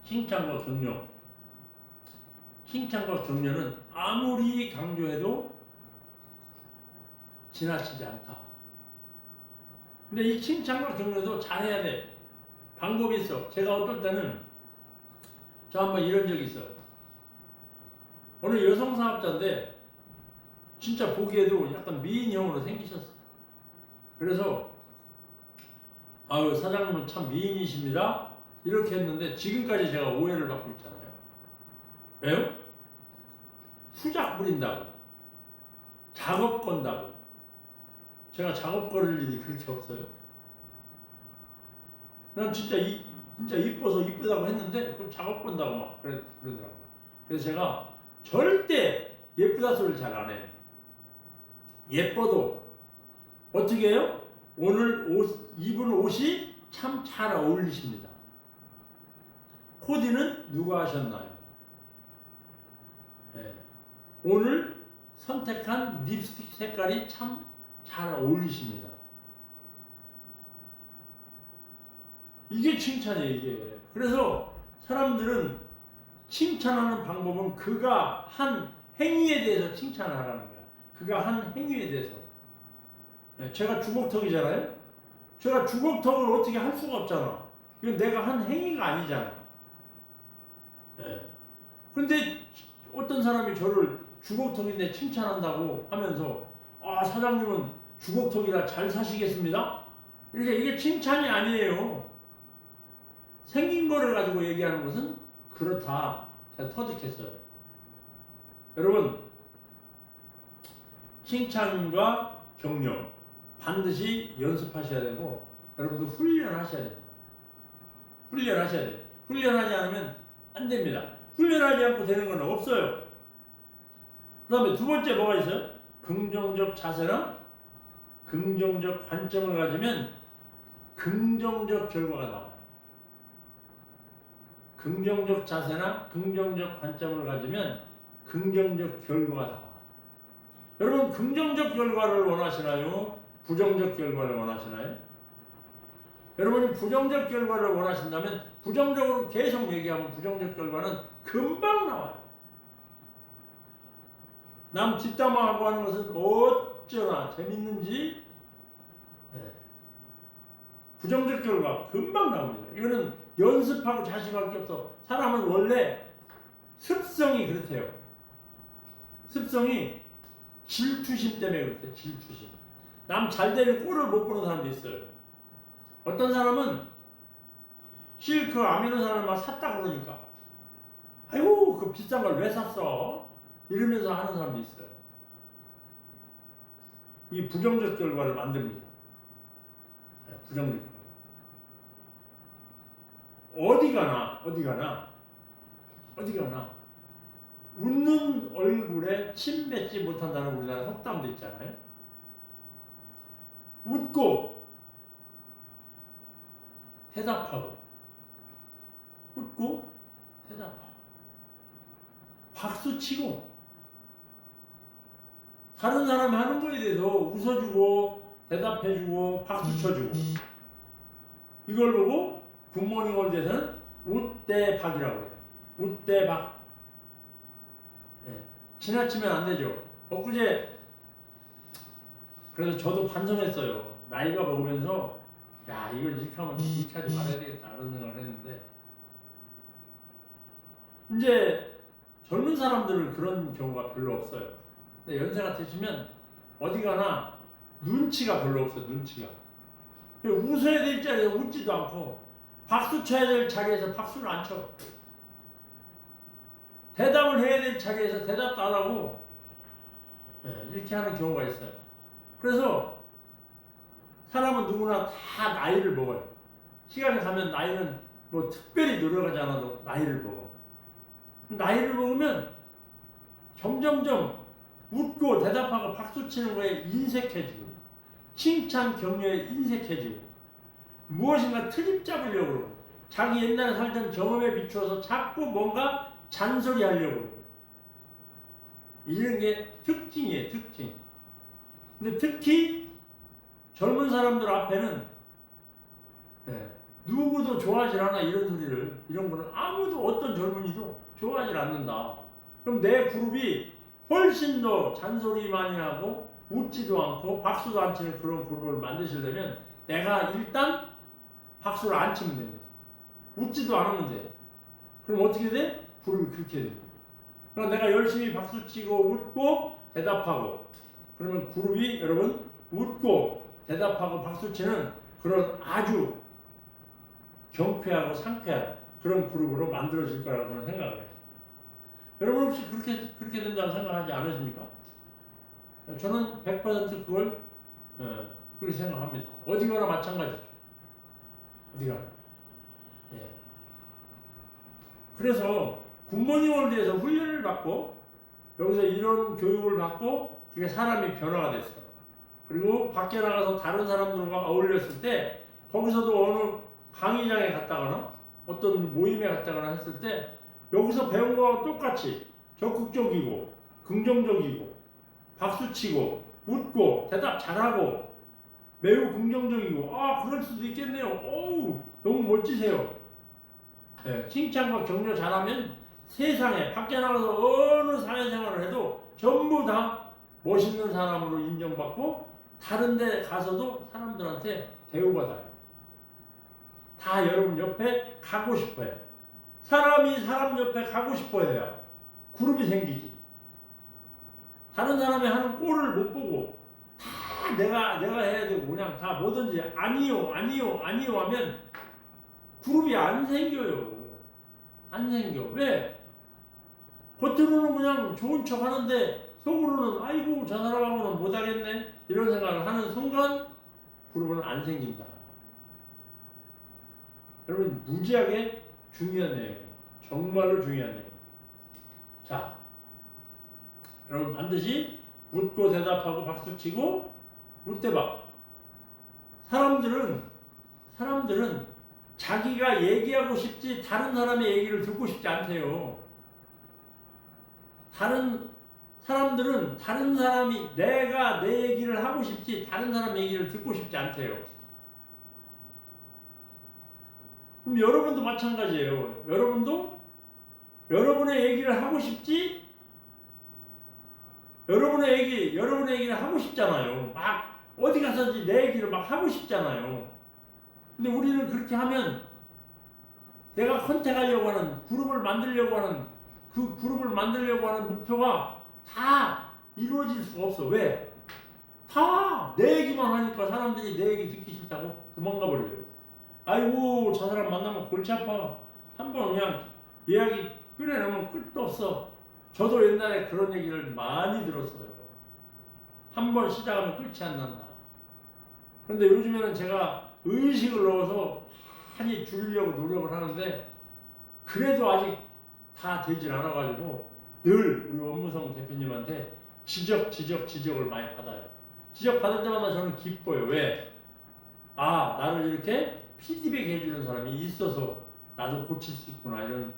칭찬과 격려. 칭찬과 격려는 아무리 강조해도 지나치지 않다. 근데 이 칭찬과 격려도 잘해야 돼. 방법이 있어. 제가 어떨 때는 저 한번 이런 적이 있어요. 어느 여성 사업자인데 진짜 보기에도 약간 미인형으로 생기셨어. 그래서 아유 사장님은 참 미인이십니다. 이렇게 했는데 지금까지 제가 오해를 받고 있잖아요. 왜요? 수작 부린다고, 작업 건다고. 제가 작업 걸을 일이 그렇게 없어요. 난 진짜 진짜 이뻐서 이쁘다고 했는데 그럼 작업 건다고 막 그러더라고. 그래서 제가 절대 예쁘다 소리를 잘 안 해요. 예뻐도 어떻게 해요? 오늘 입은 옷이 참 잘 어울리십니다. 코디는 누가 하셨나요? 네. 오늘 선택한 립스틱 색깔이 참 잘 어울리십니다. 이게 칭찬이에요, 이게. 그래서 사람들은 칭찬하는 방법은 그가 한 행위에 대해서 칭찬을 하라는 거야. 그가 한 행위에 대해서. 네, 제가 주걱턱이잖아요? 제가 주걱턱을 어떻게 할 수가 없잖아. 이건 내가 한 행위가 아니잖아. 네. 근데 어떤 사람이 저를 주걱턱인데 칭찬한다고 하면서 아, 사장님은 주걱턱이라 잘 사시겠습니다? 이게 칭찬이 아니에요. 생긴 거를 가지고 얘기하는 것은 그렇다. 제가 터득했어요. 여러분, 칭찬과 격려 반드시 연습하셔야 되고 여러분도 훈련하셔야 됩니다. 훈련하셔야 돼요. 훈련하지 않으면 안 됩니다. 훈련하지 않고 되는 건 없어요. 그 다음에 두 번째 뭐가 있어요? 긍정적 자세랑 긍정적 관점을 가지면 긍정적 결과가 나와요. 긍정적 자세나 긍정적 관점을 가지면 긍정적 결과가 나와요. 여러분, 긍정적 결과를 원하시나요? 부정적 결과를 원하시나요? 여러분이 부정적 결과를 원하신다면 부정적으로 계속 얘기하면 부정적 결과는 금방 나와요. 남 뒷담화하고 하는 것은 어쩌나 재밌는지 부정적 결과 금방 나옵니다. 이거는 연습하고 자식할 게 없어. 사람은 원래 습성이 그렇대요. 습성이 질투심 때문에 그렇대요. 질투심. 남 잘 되는 꼴을 못 보는 사람도 있어요. 어떤 사람은 실크 아미노 산을 막 샀다 그러니까 아이고 그 비싼 걸 왜 샀어? 이러면서 하는 사람도 있어요. 이 부정적 결과를 만듭니다. 부정적 결과. 어디 가나 웃는 얼굴에 침 뱉지 못한다는 우리나라 속담도 있잖아요. 웃고 대답하고 웃고 대답하고 박수치고 다른 사람이 하는 거에 대해서 웃어주고 대답해주고 박수쳐주고 이걸 보고 굿모닝 월드에서는 웃대박이라고 해요. 웃대박. 네. 지나치면 안 되죠. 엊그제 그래서 저도 반성했어요. 나이가 먹으면서 야 이걸 이렇게 하면 이렇게 하지 말아야 되겠다 그런 생각을 했는데 이제 젊은 사람들은 그런 경우가 별로 없어요. 근데 연세가 드시면 어디 가나 눈치가 별로 없어요. 눈치가. 웃어야 될 자리에서 웃지도 않고 박수 쳐야 될 자리에서 박수를 안 쳐. 대답을 해야 될 자리에서 대답도 안 하고 이렇게 하는 경우가 있어요. 그래서 사람은 누구나 다 나이를 먹어요. 시간이 가면 나이는 뭐 특별히 노력하지 않아도 나이를 먹어. 나이를 먹으면 점점점 웃고 대답하고 박수치는 거에 인색해지고 칭찬 격려에 인색해지고 무엇인가 트집 잡으려고 그러고 자기 옛날에 살던 경험에 비추어서 자꾸 뭔가 잔소리하려고 그러고 이런 게 특징이에요. 특징. 근데 특히 젊은 사람들 앞에는 누구도 좋아하지 않아 이런 소리를 이런 거는 아무도 어떤 젊은이도 좋아하지 않는다. 그럼 내 그룹이 훨씬 더 잔소리 많이 하고 웃지도 않고 박수도 안 치는 그런 그룹을 만드시려면 내가 일단 박수를 안 치면 됩니다. 웃지도 않으면 돼. 그럼 어떻게 돼? 그룹이 그렇게 됩니다. 그럼 내가 열심히 박수 치고 웃고 대답하고 그러면 그룹이 여러분 웃고 대답하고 박수 치는 그런 아주 경쾌하고 상쾌한 그런 그룹으로 만들어질 거라고 저는 생각을 해요. 여러분 혹시 그렇게 된다고 생각하지 않으십니까? 저는 100% 그걸 그렇게 생각합니다. 어디 가나 마찬가지죠. 어디 가나. 예. 그래서 굿모닝 월드에서 훈련을 받고 여기서 이런 교육을 받고 그게 사람이 변화가 됐어요. 그리고 밖에 나가서 다른 사람들과 어울렸을 때 거기서도 어느 강의장에 갔다거나 어떤 모임에 갔다거나 했을 때 여기서 배운 거와 똑같이 적극적이고 긍정적이고 박수치고 웃고 대답 잘하고 매우 긍정적이고 아 그럴 수도 있겠네요. 어우 너무 멋지세요. 네, 칭찬과 격려 잘하면 세상에 밖에 나가서 어느 사회생활을 해도 전부 다 멋있는 사람으로 인정받고 다른 데 가서도 사람들한테 대우받아요. 다 여러분 옆에 가고 싶어요. 사람이 사람 옆에 가고 싶어 해야 그룹이 생기지. 다른 사람이 하는 꼴을 못 보고 다 내가 해야 되고 그냥 다 뭐든지 아니요 하면 그룹이 안 생겨요. 안 생겨. 왜? 겉으로는 그냥 좋은 척 하는데 속으로는 아이고 저 사람하고는 못하겠네 이런 생각을 하는 순간 그룹은 안 생긴다. 여러분 무지하게 중요한 내용이에요. 정말로 중요한 내용. 자, 여러분 반드시 웃고 대답하고 박수치고 웃대박. 사람들은 자기가 얘기하고 싶지 다른 사람의 얘기를 듣고 싶지 않대요. 다른 사람들은 다른 사람이 내가 내 얘기를 하고 싶지 다른 사람 얘기를 듣고 싶지 않대요. 그럼 여러분도 마찬가지예요. 여러분도 여러분의 얘기를 하고 싶지 여러분의 얘기를 하고 싶잖아요. 막 어디 가서든지 내 얘기를 막 하고 싶잖아요. 근데 우리는 그렇게 하면 내가 컨택하려고 하는 그룹을 만들려고 하는 그 그룹을 만들려고 하는 목표가 다 이루어질 수가 없어. 왜? 다 내 얘기만 하니까 사람들이 내 얘기 듣기 싫다고 도망가 버려요. 아이고 저 사람 만나면 골치 아파. 한번 그냥 이야기 꺼내놓으면 끝도 없어. 저도 옛날에 그런 얘기를 많이 들었어요. 한번 시작하면 끝이 안 난다. 그런데 요즘에는 제가 의식을 넣어서 많이 줄이려고 노력을 하는데 그래도 아직 다 되질 않아가지고 늘 우리 원무성 대표님한테 지적을 많이 받아요. 지적 받을 때마다 저는 기뻐요. 왜? 아 나를 이렇게 피드백 해주는 사람이 있어서 나도 고칠 수 있구나 이런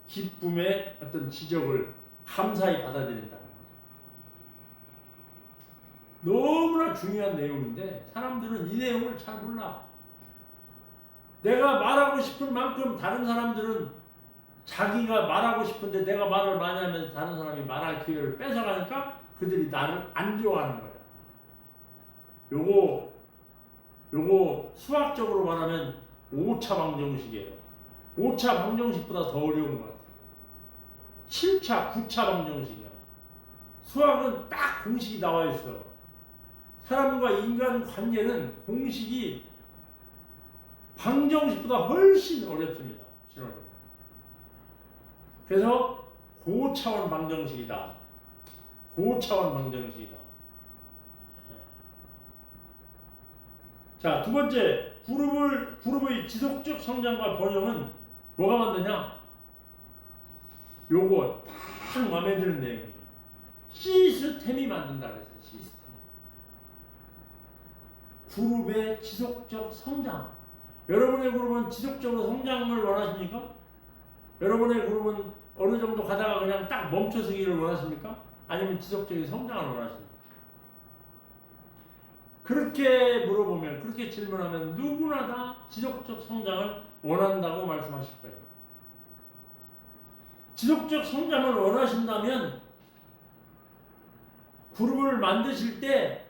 기쁨의 어떤 지적을 감사히 받아들인다. 너무나 중요한 내용인데 사람들은 이 내용을 잘 몰라. 내가 말하고 싶은 만큼 다른 사람들은 자기가 말하고 싶은데 내가 말을 많이 하면서 다른 사람이 말할 기회를 뺏어가니까 그들이 나를 안 좋아하는 거야. 요거 수학적으로 말하면 5차 방정식이에요. 5차 방정식보다 더 어려운 것 같아요. 7차, 9차 방정식이야. 수학은 딱 공식이 나와 있어. 사람과 인간 관계는 공식이 방정식보다 훨씬 어렵습니다. 그래서 고차원 방정식이다. 고차원 방정식이다. 자, 두 번째, 그룹의 지속적 성장과 번영은 뭐가 만드냐? 요거 딱 마음에 드는 내용이에요. 시스템이 만든다 그랬어요. 시스템. 그룹의 지속적 성장. 여러분의 그룹은 지속적으로 성장을 원하십니까? 여러분의 그룹은 어느 정도 가다가 그냥 딱 멈춰서기를 원하십니까? 아니면 지속적인 성장을 원하십니까? 그렇게 물어보면, 그렇게 질문하면 누구나 다 지속적 성장을 원한다고 말씀하실 거예요. 지속적 성장을 원하신다면 그룹을 만드실 때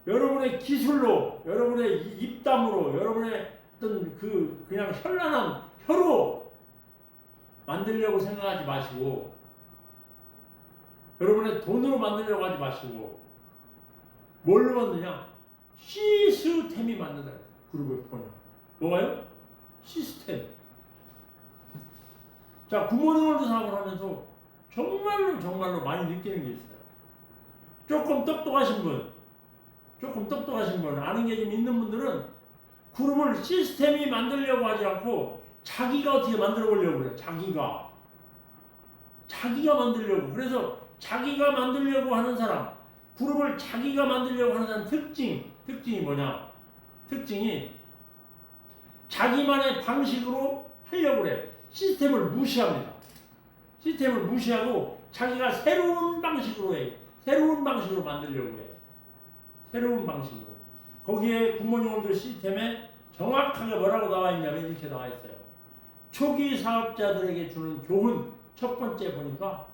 여러분의 기술로, 여러분의 입담으로, 여러분의 어떤 그냥 현란한 혀로 만들려고 생각하지 마시고, 여러분의 돈으로 만들려고 하지 마시고, 뭘로 만드냐? 시스템이 만든다. 그룹을 보는. 뭐가요? 시스템. 자, 굿모닝 월드 사업을 하면서 정말로 많이 느끼는 게 있어요. 조금 똑똑하신 분, 아는 게 좀 있는 분들은 그룹을 시스템이 만들려고 하지 않고 자기가 어떻게 만들어 보려고 그래요. 자기가 만들려고. 그래서 자기가 만들려고 하는 사람, 그룹을 자기가 만들려고 하는 사람 특징이 뭐냐? 특징이 자기만의 방식으로 하려고 그래. 시스템을 무시합니다. 시스템을 무시하고 자기가 새로운 방식으로 해. 새로운 방식으로 만들려고 해. 새로운 방식으로. 거기에 굿모닝 시스템에 정확하게 뭐라고 나와 있냐면 이렇게 나와 있어요. 초기 사업자들에게 주는 교훈 첫 번째 보니까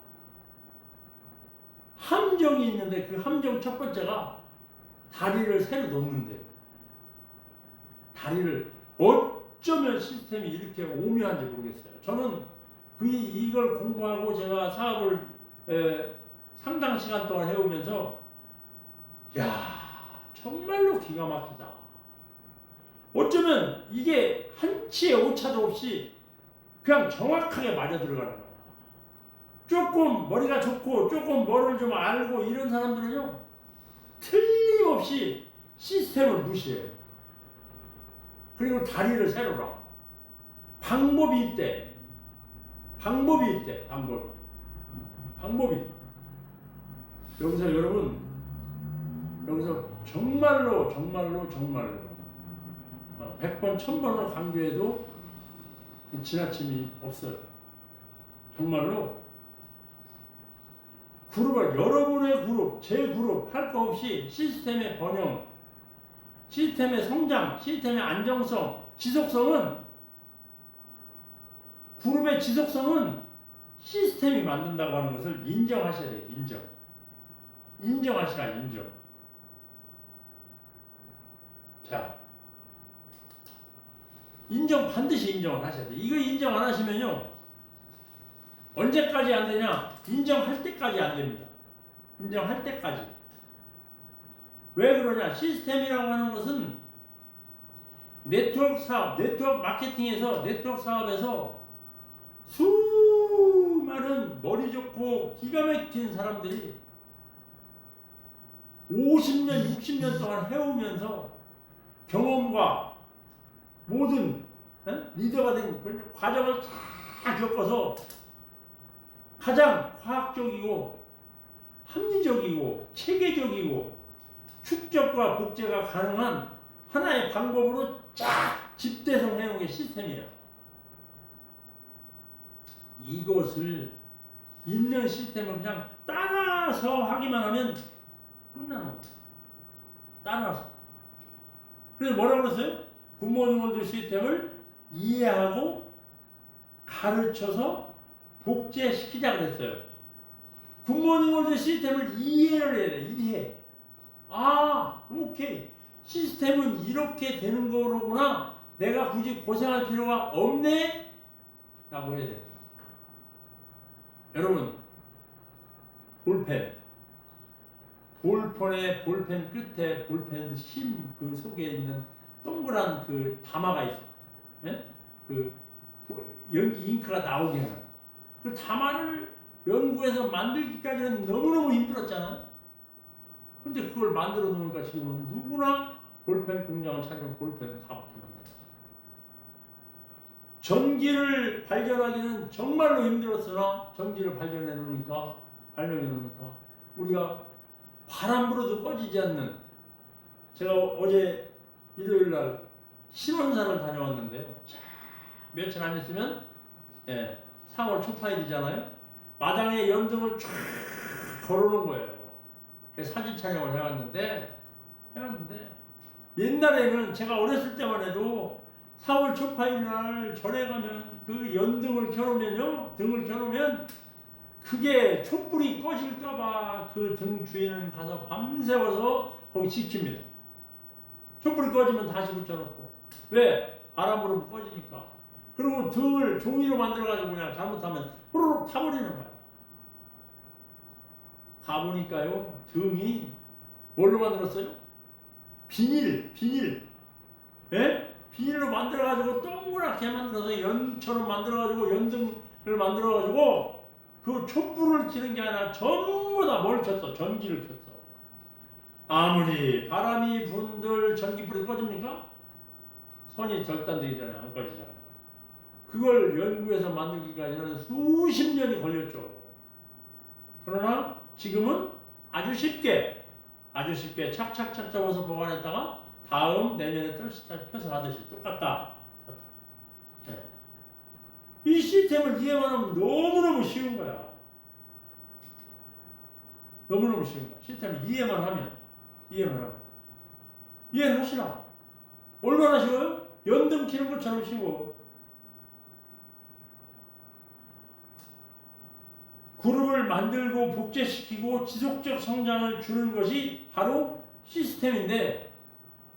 함정이 있는데 그 함정 첫 번째가 다리를 새로 놓는데요. 다리를 어쩌면 시스템이 이렇게 오묘한지 모르겠어요. 저는 이걸 공부하고 제가 사업을 상당 시간 동안 해오면서 정말로 기가 막히다. 어쩌면 이게 한치의 오차도 없이 그냥 정확하게 맞아 들어가는 거야. 조금 머리가 좋고 조금 뭐를 좀 알고 이런 사람들은요 틀림없이 시스템을 무시해요. 그리고 다리를 새로 놔. 방법이 있대. 방법이. 여기서 여러분, 정말로 100번, 1000번을 강조해도 지나침이 없어요. 정말로 여러분의 그룹, 제 그룹 할 거 없이 시스템의 번영, 시스템의 성장, 시스템의 안정성, 지속성은 그룹의 지속성은 시스템이 만든다고 하는 것을 인정하셔야 돼요. 인정하시라. 자, 반드시 인정을 하셔야 돼요. 이거 인정 안 하시면요 언제까지 안 되냐? 인정할 때까지 안 됩니다. 인정할 때까지. 왜 그러냐? 시스템이라고 하는 것은 네트워크 사업, 네트워크 마케팅에서, 네트워크 사업에서 수많은 머리 좋고 기가 막힌 사람들이 50년, 60년 동안 해오면서 경험과 모든 리더가 된 그런 과정을 다 겪어서 가장 과학적이고 합리적이고 체계적이고 축적과 복제가 가능한 하나의 방법으로 쫙 집대성 해놓은 게 시스템이에요. 이것을 있는 시스템을 그냥 따라서 하기만 하면 끝나는 거예요. 따라서. 그래서 뭐라고 그랬어요? 굿모닝 시스템을 이해하고 가르쳐서 복제시키자 그랬어요. 굿모닝 시스템을 이해를 해야 돼. 이해. 오케이. 시스템은 이렇게 되는 거로구나. 내가 굳이 고생할 필요가 없네? 라고 해야 돼. 여러분, 볼펜의 볼펜 끝에 볼펜 심 그 속에 있는 동그란 그 담화가 있어. 예? 여기 잉크가 나오게 하는. 그 담화를 연구해서 만들기까지는 너무너무 힘들었잖아. 근데 그걸 만들어 놓으니까 지금은 누구나 볼펜 공장을 차리면 볼펜 다 붙여놓는 거야. 전기를 발견하기는 정말로 힘들었으나 전기를 발견해 놓으니까 우리가 바람 불어도 꺼지지 않는, 제가 어제 일요일 날 신혼사를 다녀왔는데요. 며칠 안 있으면 4월 초파일이잖아요. 마당에 연등을 쫙 걸어놓은 거예요. 그래서 사진 촬영을 해왔는데 옛날에는 제가 어렸을 때만 해도 4월 초파일 날 절에 가면 그 연등을 켜놓으면 그게 촛불이 꺼질까봐 그 등 주인은 가서 밤새워서 거기 지킵니다. 촛불이 꺼지면 다시 붙여놓고. 왜? 바람으로 꺼지니까. 그리고 등을 종이로 만들어가지고 그냥 잘못하면 호로록 타버리는 거야. 가보니까요, 등이 뭘로 만들었어요? 비닐. 예? 비닐로 만들어가지고 동그랗게 만들어서 연처럼 만들어가지고 연등을 만들어가지고 그 촛불을 켜는 게 아니라 전부 다 뭘 켰어? 전기를 켰어. 아무리 바람이 분들 전기불이 꺼집니까? 선이 절단되기 전에 안 꺼지잖아요. 그걸 연구해서 만들기까지는 수십 년이 걸렸죠. 그러나 지금은 아주 쉽게 착착착 접어서 보관했다가 다음 내년에 펴서 하듯이 똑같다. 네. 이 시스템을 이해만 하면 너무너무 쉬운 거야. 너무너무 쉬운 거야. 시스템을 이해만 하면. 이해를 하시나? 얼마나 쉬워요? 연등 치는 것처럼 쉬워. 그룹을 만들고 복제시키고 지속적 성장을 주는 것이 바로 시스템인데,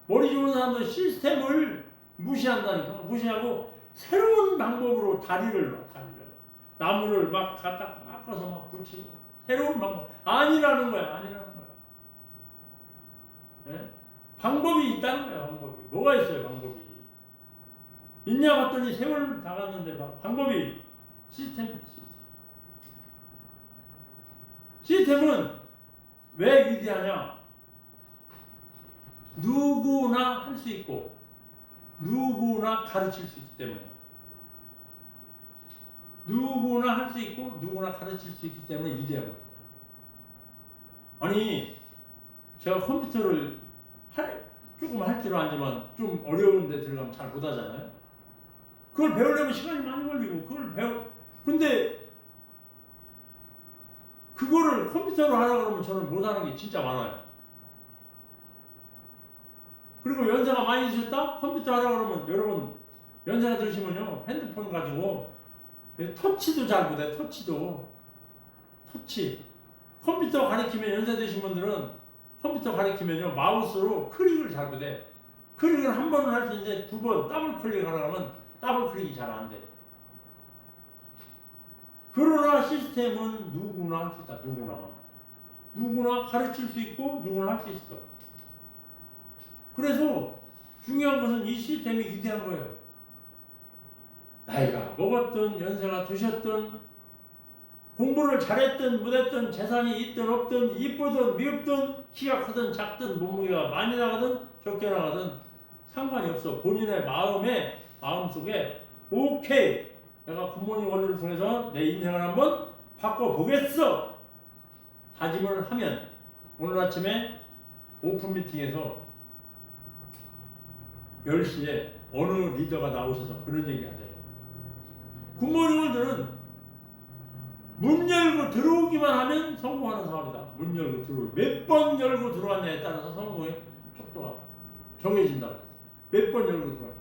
머리 좋은 사람들 시스템을 무시한다니까. 무시하고 새로운 방법으로 다리를 나무를 막 갖다 깎아서 막 붙이고 새로운 방법 아니라는 거야. 네? 방법이 있다는 거야. 방법이 뭐가 있어요? 방법이 있냐 봤더니 세월 다 갔는데 방법이 시스템은 왜 위대하냐? 누구나 할 수 있고 누구나 가르칠 수 있기 때문에. 누구나 할 수 있고 누구나 가르칠 수 있기 때문에 위대한 거예요. 아니 제가 컴퓨터를 조금 할 줄 알지만 좀 어려운 데 들어가면 잘 못하잖아요. 그걸 배우려면 시간이 많이 걸리고 근데 그거를 컴퓨터로 하라고 그러면 저는 못하는 게 진짜 많아요. 그리고 연세가 많이 드셨다? 컴퓨터 하라고 그러면 여러분 연세가 드시면요 핸드폰 가지고 터치도 잘 못해. 터치 컴퓨터 가리키면 연세 드신 분들은 컴퓨터 가리키면요 마우스로 클릭을 잘 못해. 클릭을 한 번은 할 수 있는데 두 번 더블 클릭하라고 하면 더블 클릭이 잘 안 돼. 그러나 시스템은 누구나 할 수 있다. 누구나 가르칠 수 있고 누구나 할 수 있어. 그래서 중요한 것은 이 시스템이 위대한 거예요. 나이가 먹었든 연세가 드셨든 공부를 잘했든 못했든 재산이 있든 없든 이쁘든 미흡든 키가 크든 작든 몸무게가 많이 나가든 적게 나가든 상관이 없어. 본인의 마음속에 오케이 내가 굿모닝 원리를 통해서 내 인생을 한번 바꿔보겠어 다짐을 하면 오늘 아침에 오픈 미팅에서 10시에 어느 리더가 나오셔서 그런 얘기 하세요. 굿모닝 월드는 문 열고 들어오기만 하면 성공하는 사업이다. 문 열고 들어오기. 몇 번 열고 들어왔냐에 따라서 성공의 촉도가 정해진다. 몇 번 열고 들어와요.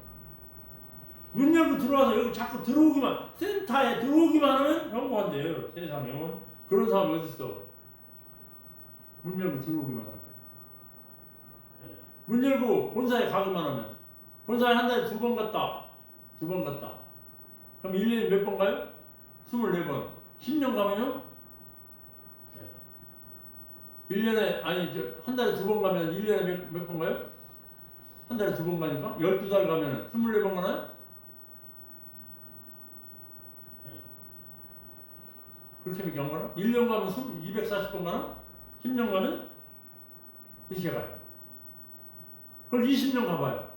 문 열고 들어와서 여기 자꾸 들어오기만, 센터에 들어오기만 하면 성공한대요. 세상에. 그런 사람이 어딨어. 문 열고 들어오기만 하면. 문 열고 본사에 가기만 하면. 본사에 한 달에 2번 갔다. 그럼 1년에 몇 번 가요? 24번. 10년 가면요? 1년에, 한 달에 2번 가면 1년에 몇 번 가요? 한 달에 2번 가니까? 12달 가면 24번 가나요? 그렇게 밖에 안 가나? 1년 가면 240번 가나? 10년 가면? 이렇게 가요. 그걸 20년 가봐요.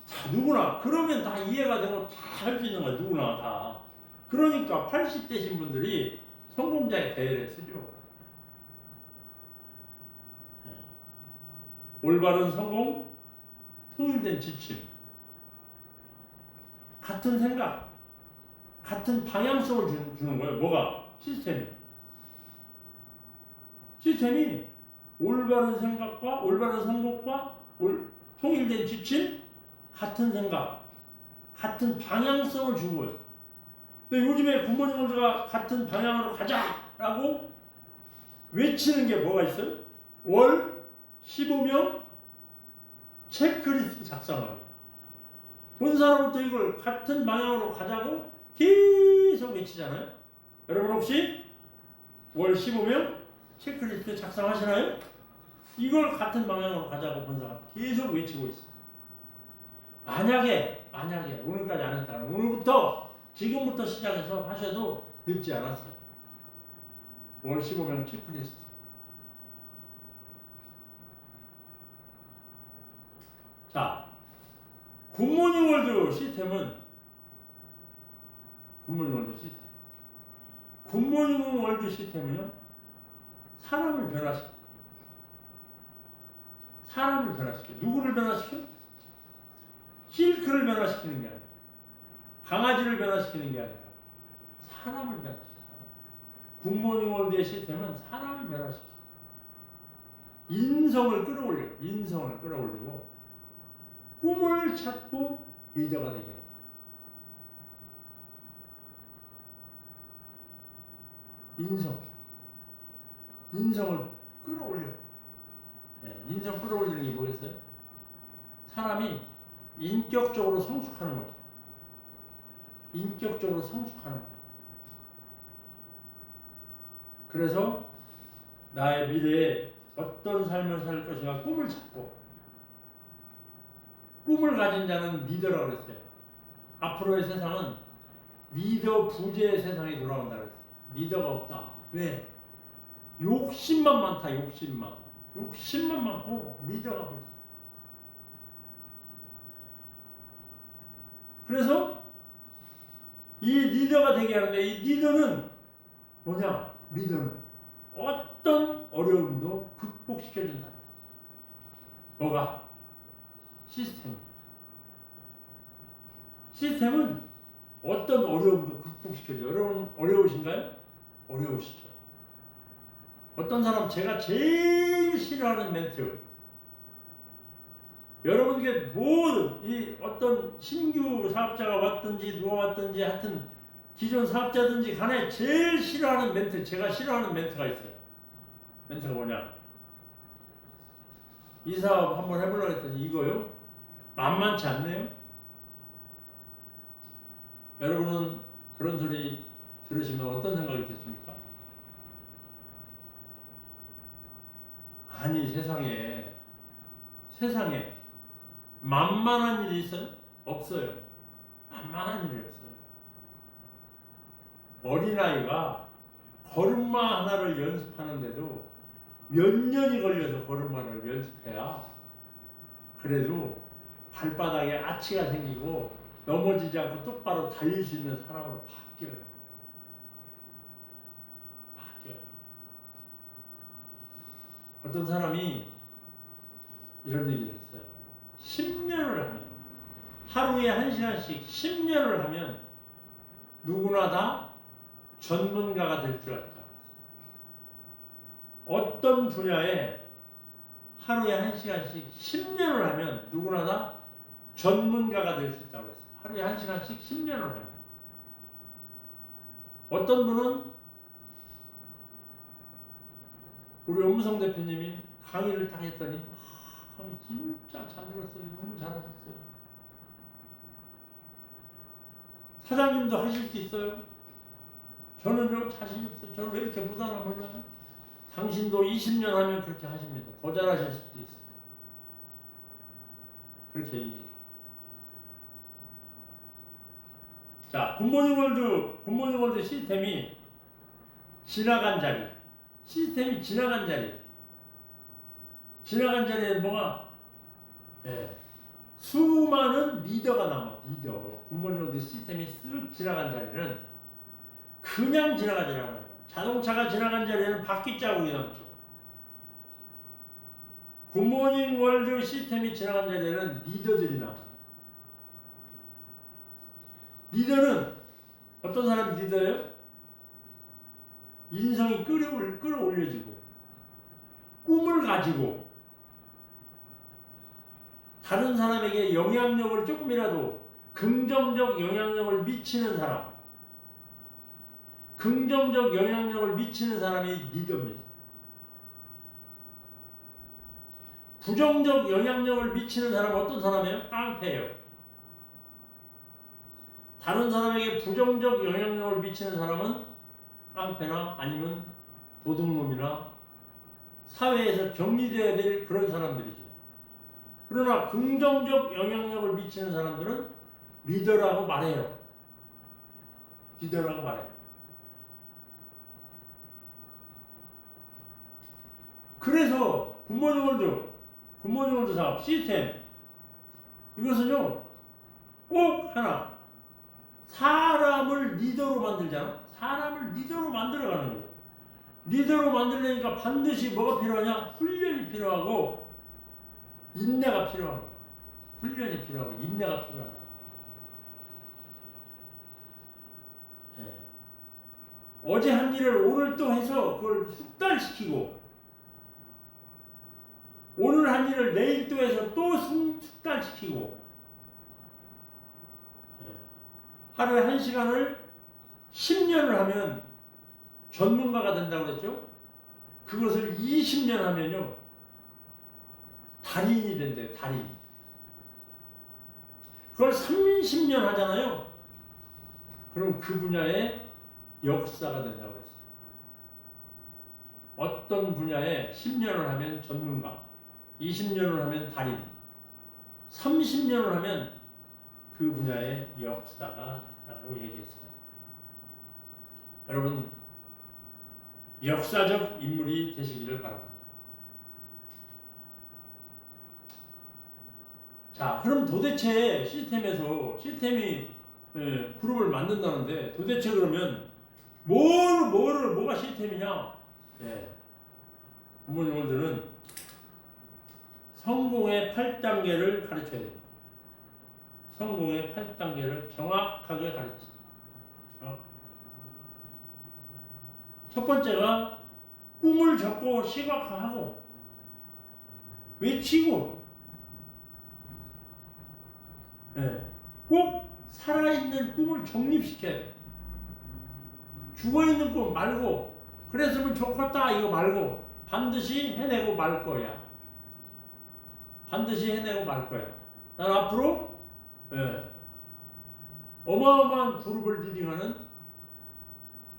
자, 누구나. 그러면 다 이해가 되고 다 할 수 있는 거야. 누구나 다. 그러니까 80대신 분들이 성공자의 대회를 쓰죠. 올바른 성공, 통일된 지침. 같은 생각, 같은 방향성을 주는 거예요. 뭐가? 시스템이 올바른 생각과 올바른 성공과 통일된 지침, 같은 생각, 같은 방향성을 주는 거예요. 근데 요즘에 굿모닝 월드가 같은 방향으로 가자라고 외치는 게 뭐가 있어요? 월 15명 체크리스트 작성하기. 본사로부터 이걸 같은 방향으로 가자고 계속 외치잖아요. 여러분 혹시 월 15명 체크리스트 작성하시나요? 이걸 같은 방향으로 가자고 본사가 계속 외치고 있어요. 만약에 오늘까지 안 했다면 오늘부터 지금부터 시작해서 하셔도 늦지 않았어요. 월 15명 체크리스트. 자, 굿모닝 월드 시스템은 굿모닝 월드 시스템은요, 사람을 변화시켜. 누구를 변화시켜? 실크를 변화시키는 게 아니라, 강아지를 변화시키는 게 아니라 사람을 변화시켜. 굿모닝 월드의 시스템은 사람을 변화시켜. 인성을 끌어올리고 꿈을 찾고 리더가 되게 한다. 인성을 끌어올려. 네, 인성 끌어올리는 게 뭐겠어요? 사람이 인격적으로 성숙하는 거죠. 그래서 나의 미래에 어떤 삶을 살 것인가 꿈을 찾고, 꿈을 가진 자는 리더라고 그랬어요. 앞으로의 세상은 리더 부재의 세상이 돌아온다고 그랬어요. 리더가 없다. 왜? 욕심만 많다. 욕심만 많고 리더가 부재. 그래서 이 리더가 되게 하는데, 이 리더는 뭐냐? 리더는 어떤 어려움도 극복시켜준다. 뭐가? 시스템은 어떤 어려움도 극복시켜줘요. 여러분 어려우신가요? 어려우시죠. 어떤 사람, 제가 제일 싫어하는 멘트, 여러분에게 모든 이 어떤 신규 사업자가 왔든지 누가 왔든지 하여튼 기존 사업자든지 간에 제일 싫어하는 멘트, 제가 싫어하는 멘트가 있어요. 멘트가 뭐냐? 이 사업 한번 해보려고 했더니 이거요? 만만치 않네요? 여러분은 그런 소리 들으시면 어떤 생각이 드십니까? 아니, 세상에 만만한 일이 있어요? 없어요. 만만한 일이 없어요. 어린아이가 걸음마 하나를 연습하는데도 몇 년이 걸려서 걸음마를 연습해야 그래도 발바닥에 아치가 생기고 넘어지지 않고 똑바로 달릴 수 있는 사람으로 바뀌어요. 어떤 사람이 이런 얘기를 했어요. 10년을 하면, 하루에 1시간씩 10년을 하면 누구나 다 전문가가 될 줄 알다. 어떤 분야에 하루에 1시간씩 10년을 하면 누구나 다 전문가가 될 수 있다고 했어요. 하루에 1시간씩 10년을 하면. 어떤 분은 우리 엄성 대표님이 강의를 딱 했더니 강의 진짜 잘 들었어요. 너무 잘하셨어요. 사장님도 하실 수 있어요. 저는요 자신이 없어요. 저는 왜 이렇게 못하나 몰라요. 당신도 20년 하면 그렇게 하십니다. 더 잘하실 수도 있어요. 그렇게 얘기해요. 자, 굿모닝 월드 시스템이 지나간 자리. 시스템이 지나간 자리. 지나간 자리에 뭐가? 네. 수많은 리더가 남아. 리더. 굿모닝 월드 시스템이 쓱 지나간 자리는 그냥 지나가지 않아요. 자동차가 지나간 자리에는 바퀴 자국이 남죠. 굿모닝 월드 시스템이 지나간 자리에는 리더들이 남아요. 리더는 어떤 사람이 리더예요? 인성이 끌어올려지고 꿈을 가지고 다른 사람에게 영향력을 조금이라도 긍정적 영향력을 미치는 사람, 긍정적 영향력을 미치는 사람이 리더입니다. 부정적 영향력을 미치는 사람은 어떤 사람이에요? 깡패예요. 다른 사람에게 부정적 영향력을 미치는 사람은 깡패나 아니면 도둑놈이나 사회에서 격리되어야 될 그런 사람들이죠. 그러나 긍정적 영향력을 미치는 사람들은 리더라고 말해요. 리더라고 말해요. 그래서 굿모닝 월드 사업 시스템 이것은요 꼭 하나 사람을 리더로 만들잖아. 사람을 리더로 만들어가는 거예요. 리더로 만들려니까 반드시 뭐가 필요하냐? 훈련이 필요하고 인내가 필요한 거예요. 훈련이 필요하고 인내가 필요하다. 예. 어제 한 일을 오늘 또 해서 그걸 숙달시키고 오늘 한 일을 내일 또 해서 또 숙달시키고 예. 하루에 1시간을 10년을 하면 전문가가 된다고 그랬죠? 그것을 20년 하면요 달인이 된대요. 달인. 그걸 30년 하잖아요. 그럼 그 분야의 역사가 된다고 그랬어요. 어떤 분야에 10년을 하면 전문가, 20년을 하면 달인, 30년을 하면 그 분야의 역사가 된다고 얘기했어요. 여러분 역사적 인물이 되시기를 바랍니다. 자, 그럼 도대체 시스템이 그룹을 만든다는데 도대체 그러면 뭐가 시스템이냐? 예. 부모님들은 성공의 8단계를 가르쳐야 됩니다. 성공의 8단계를 정확하게 가르치죠. 첫 번째가 꿈을 적고 시각화하고 외치고 꼭 살아있는 꿈을 정립시켜야 돼. 죽어있는 꿈 말고 그랬으면 좋겠다 이거 말고 반드시 해내고 말 거야. 반드시 해내고 말 거야. 난 앞으로 어마어마한 그룹을 리딩하는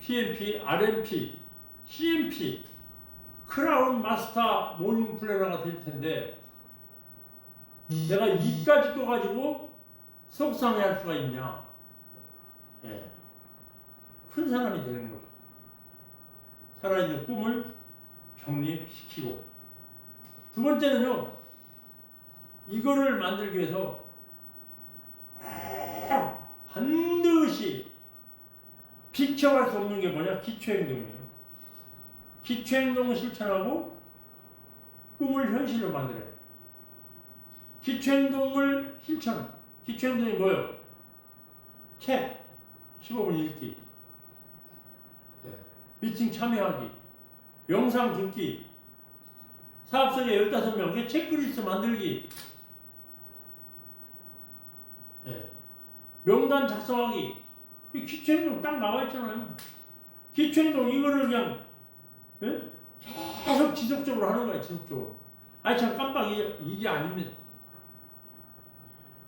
PMP, RMP, CMP, 크라운 마스터 모닝 플래너가 될 텐데 내가 이까지 껴가지고 속상해할 수가 있냐? 예. 큰 사람이 되는 거죠. 살아있는 꿈을 정립시키고 두 번째는요. 이거를 만들기 위해서 반드시 비켜갈 수 없는 게 뭐냐? 기초행동이에요. 기초행동을 실천하고 꿈을 현실로 만들어요. 기초행동을 실천. 기초행동이 뭐예요? 책 15분 읽기, 미팅 참여하기, 영상 듣기, 사업성에 15명, 체크리스트 만들기, 명단 작성하기. 이 기초행동 딱 나와 있잖아요. 기초행동 이거를 그냥 계속 지속적으로 하는 거예요. 지속적으로. 아니 참 깜빡 이게 아닙니다.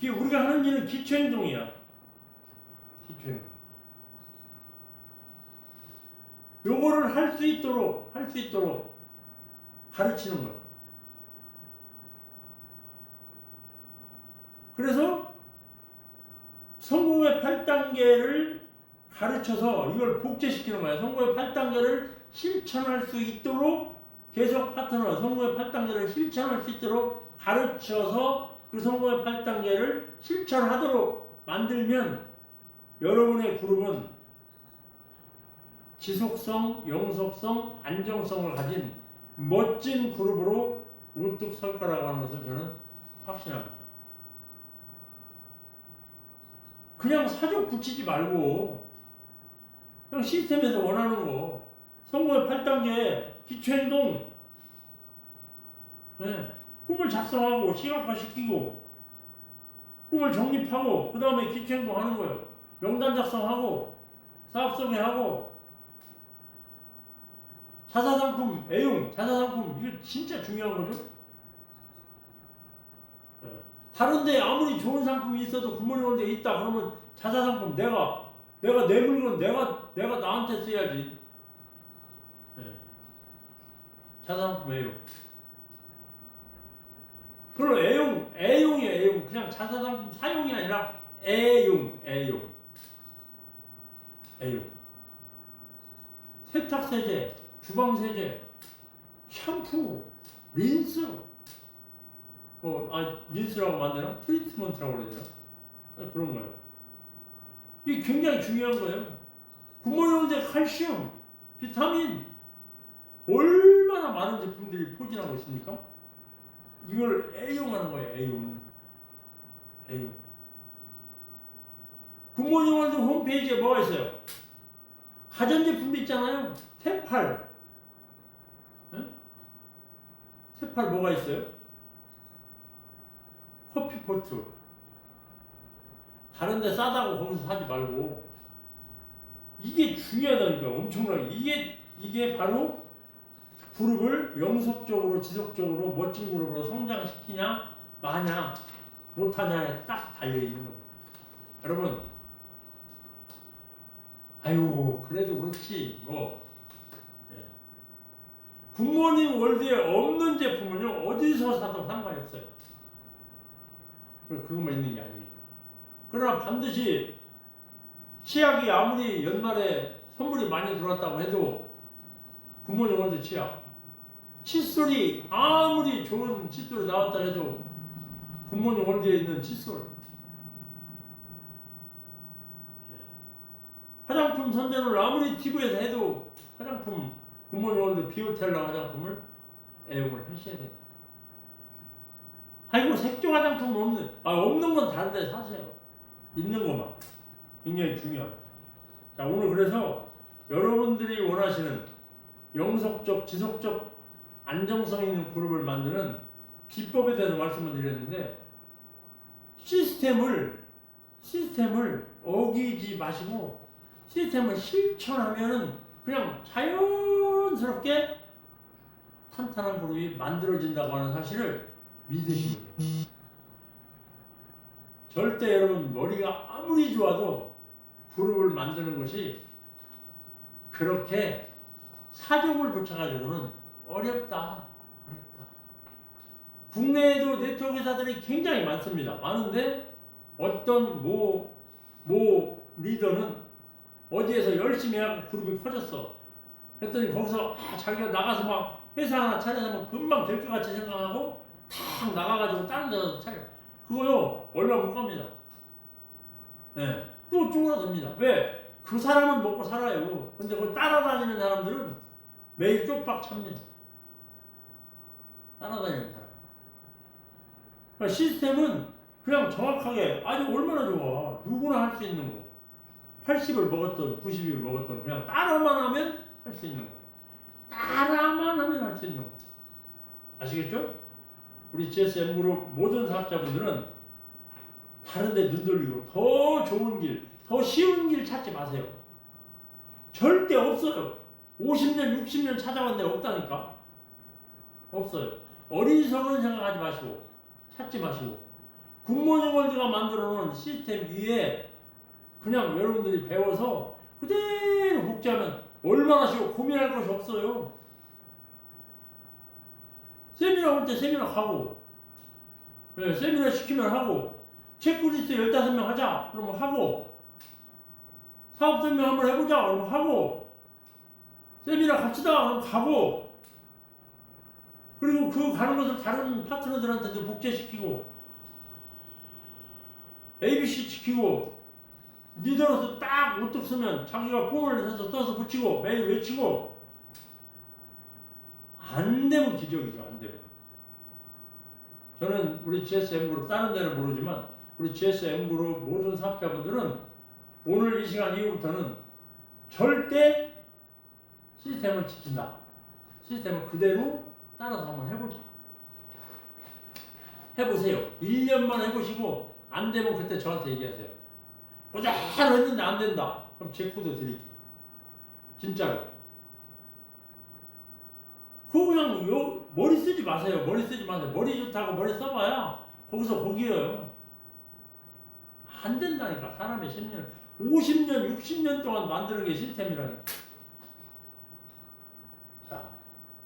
우리가 하는 일은 기초행동이야. 기초행동. 요거를 할 수 있도록 가르치는 거예요. 그래서 성공의 8단계를 가르쳐서 이걸 복제시키는 거야. 성공의 8단계를 실천할 수 있도록 계속 파트너, 성공의 8단계를 실천할 수 있도록 가르쳐서 그 성공의 8단계를 실천하도록 만들면 여러분의 그룹은 지속성, 영속성, 안정성을 가진 멋진 그룹으로 우뚝 설 거라고 하는 것을 저는 확신합니다. 그냥 사족 붙이지 말고 그냥 시스템에서 원하는 거 성공의 8단계 기초행동 꿈을 작성하고 시각화시키고 꿈을 정립하고 그 다음에 기초행동 하는 거예요. 명단 작성하고 사업소개하고 자사상품 애용 자사상품 이거 진짜 중요한 거죠. 다른데 아무리 좋은 상품이 있어도 굿모닝 데 있다 그러면 자사상품 내가 내 물건 내가 나한테 써야지. 자사상품 애용. 그럼 애용이에요. 애용. 그냥 자사상품 사용이 아니라 애용. 세탁세제, 주방세제, 샴푸, 린스, 린스라고 만드나? 트리트먼트라고 그러죠. 그런 거예요. 이게 굉장히 중요한 거예요. 굿모닝월드에 칼슘, 비타민, 얼마나 많은 제품들이 포진하고 있습니까? 이걸 애용하는 거예요, 애용. 굿모닝월드 홈페이지에 뭐가 있어요? 가전제품도 있잖아요. 테팔. 네? 테팔 뭐가 있어요? 커피포트. 다른데 싸다고 거기서 사지 말고. 이게 중요하다니까. 엄청나게. 이게 바로 그룹을 영속적으로 지속적으로 멋진 그룹으로 성장시키냐 마냐 못하냐에 딱 달려있는 겁니다. 여러분, 아유 그래도 그렇지 굿모닝 월드에 없는 제품은요 어디서 사도 상관이 없어요. 그것만 있는 게 아니니까. 그러나 반드시 치약이 아무리 연말에 선물이 많이 들어왔다고 해도 굿모닝 월드 치약, 칫솔이 아무리 좋은 칫솔이 나왔다 해도 굿모닝 월드에 있는 칫솔, 화장품 선전을 아무리 TV에서 해도 화장품 굿모닝 월드 비오텔라 화장품을 애용을 하셔야 돼요. 아이고 색조 화장품 없는 건 다른 데 사세요. 있는 것만. 굉장히 중요합니다. 자, 오늘 그래서 여러분들이 원하시는 영속적, 지속적, 안정성 있는 그룹을 만드는 비법에 대해서 말씀을 드렸는데 시스템을 어기지 마시고 시스템을 실천하면은 그냥 자연스럽게 탄탄한 그룹이 만들어진다고 하는 사실을 믿으시면 돼요. 절대 여러분 머리가 아무리 좋아도 그룹을 만드는 것이 그렇게 사족을 붙여가지고는 어렵다. 국내에도 네트워크 회사들이 굉장히 많습니다. 많은데 어떤 리더는 어디에서 열심히 하고 그룹이 커졌어. 그랬더니 거기서 자기가 나가서 막 회사 하나 차려서 금방 될 것 같이 생각하고 탁 나가가지고 다른 데서 차려. 그거요 얼마 못 갑니다. 네. 또 쪼그라듭니다. 왜? 그 사람은 먹고 살아요. 근데 그 따라다니는 사람들은 매일 쪽박 찹니다. 따라다니는 사람. 그러니까 시스템은 그냥 정확하게 아주 얼마나 좋아. 누구나 할 수 있는 거. 80을 먹었던 90을 먹었던 그냥 따라만 하면 할 수 있는 거. 따라만 하면 할 수 있는 거. 아시겠죠? 우리 GSM그룹 모든 사업자분들은 다른 데 눈 돌리고 더 좋은 길, 더 쉬운 길 찾지 마세요. 절대 없어요. 50년, 60년 찾아왔는데 없다니까. 없어요. 어리석은 생각하지 마시고 찾지 마시고 굿모닝 월드가 만들어 놓은 시스템 위에 그냥 여러분들이 배워서 그대로 복제하면 얼마나 쉬워. 고민할 것이 없어요. 세미나 올 때 세미나 가고, 네, 세미나 시키면 하고, 체크리스트 15명 하자 그러면 하고, 사업 설명 한번 해보자 그러면 하고, 세미나 갑시다 그러면 가고, 그리고 그 가는 것을 다른 파트너들한테도 복제시키고, ABC 시키고, 리더로서 딱 우뚝 서면 자기가 꿈을 해서 써서 붙이고 매일 외치고 안 되면 기적이죠. 안 되면. 저는 우리 GSM그룹 다른 데는 모르지만 우리 GSM그룹 모든 사업자분들은 오늘 이 시간 이후부터는 절대 시스템을 지킨다. 시스템을 그대로 따라서 한번 해보자. 해보세요. 1년만 해보시고 안 되면 그때 저한테 얘기하세요. 그대로 했는데 안 된다. 그럼 제 코드 드릴게요. 진짜로. 그거 그냥 머리 쓰지 마세요. 머리 쓰지 마세요. 머리 좋다고 머리 써봐야 거기서 거기에요. 안 된다니까. 사람의 10년, 50년, 60년 동안 만드는 게 시스템이라니까. 자,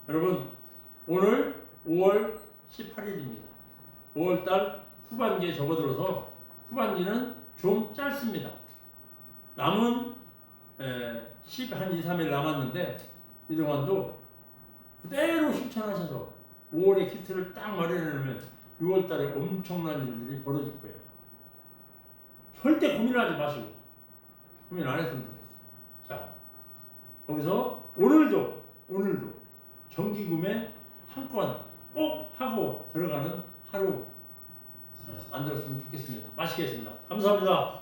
여러분 오늘 5월 18일입니다. 5월달 후반기에 접어들어서 후반기는 좀 짧습니다. 남은 한 2, 3일 남았는데 이 동안도 그대로 실천하셔서 5월에 키트를 딱 마련해놓으면 6월 달에 엄청난 일들이 벌어질 거예요. 절대 고민하지 마시고 고민 안 했으면 좋겠어요. 자, 거기서 오늘도 정기구매 한 건 꼭 하고 들어가는 하루 만들었으면 좋겠습니다. 마시겠습니다. 감사합니다.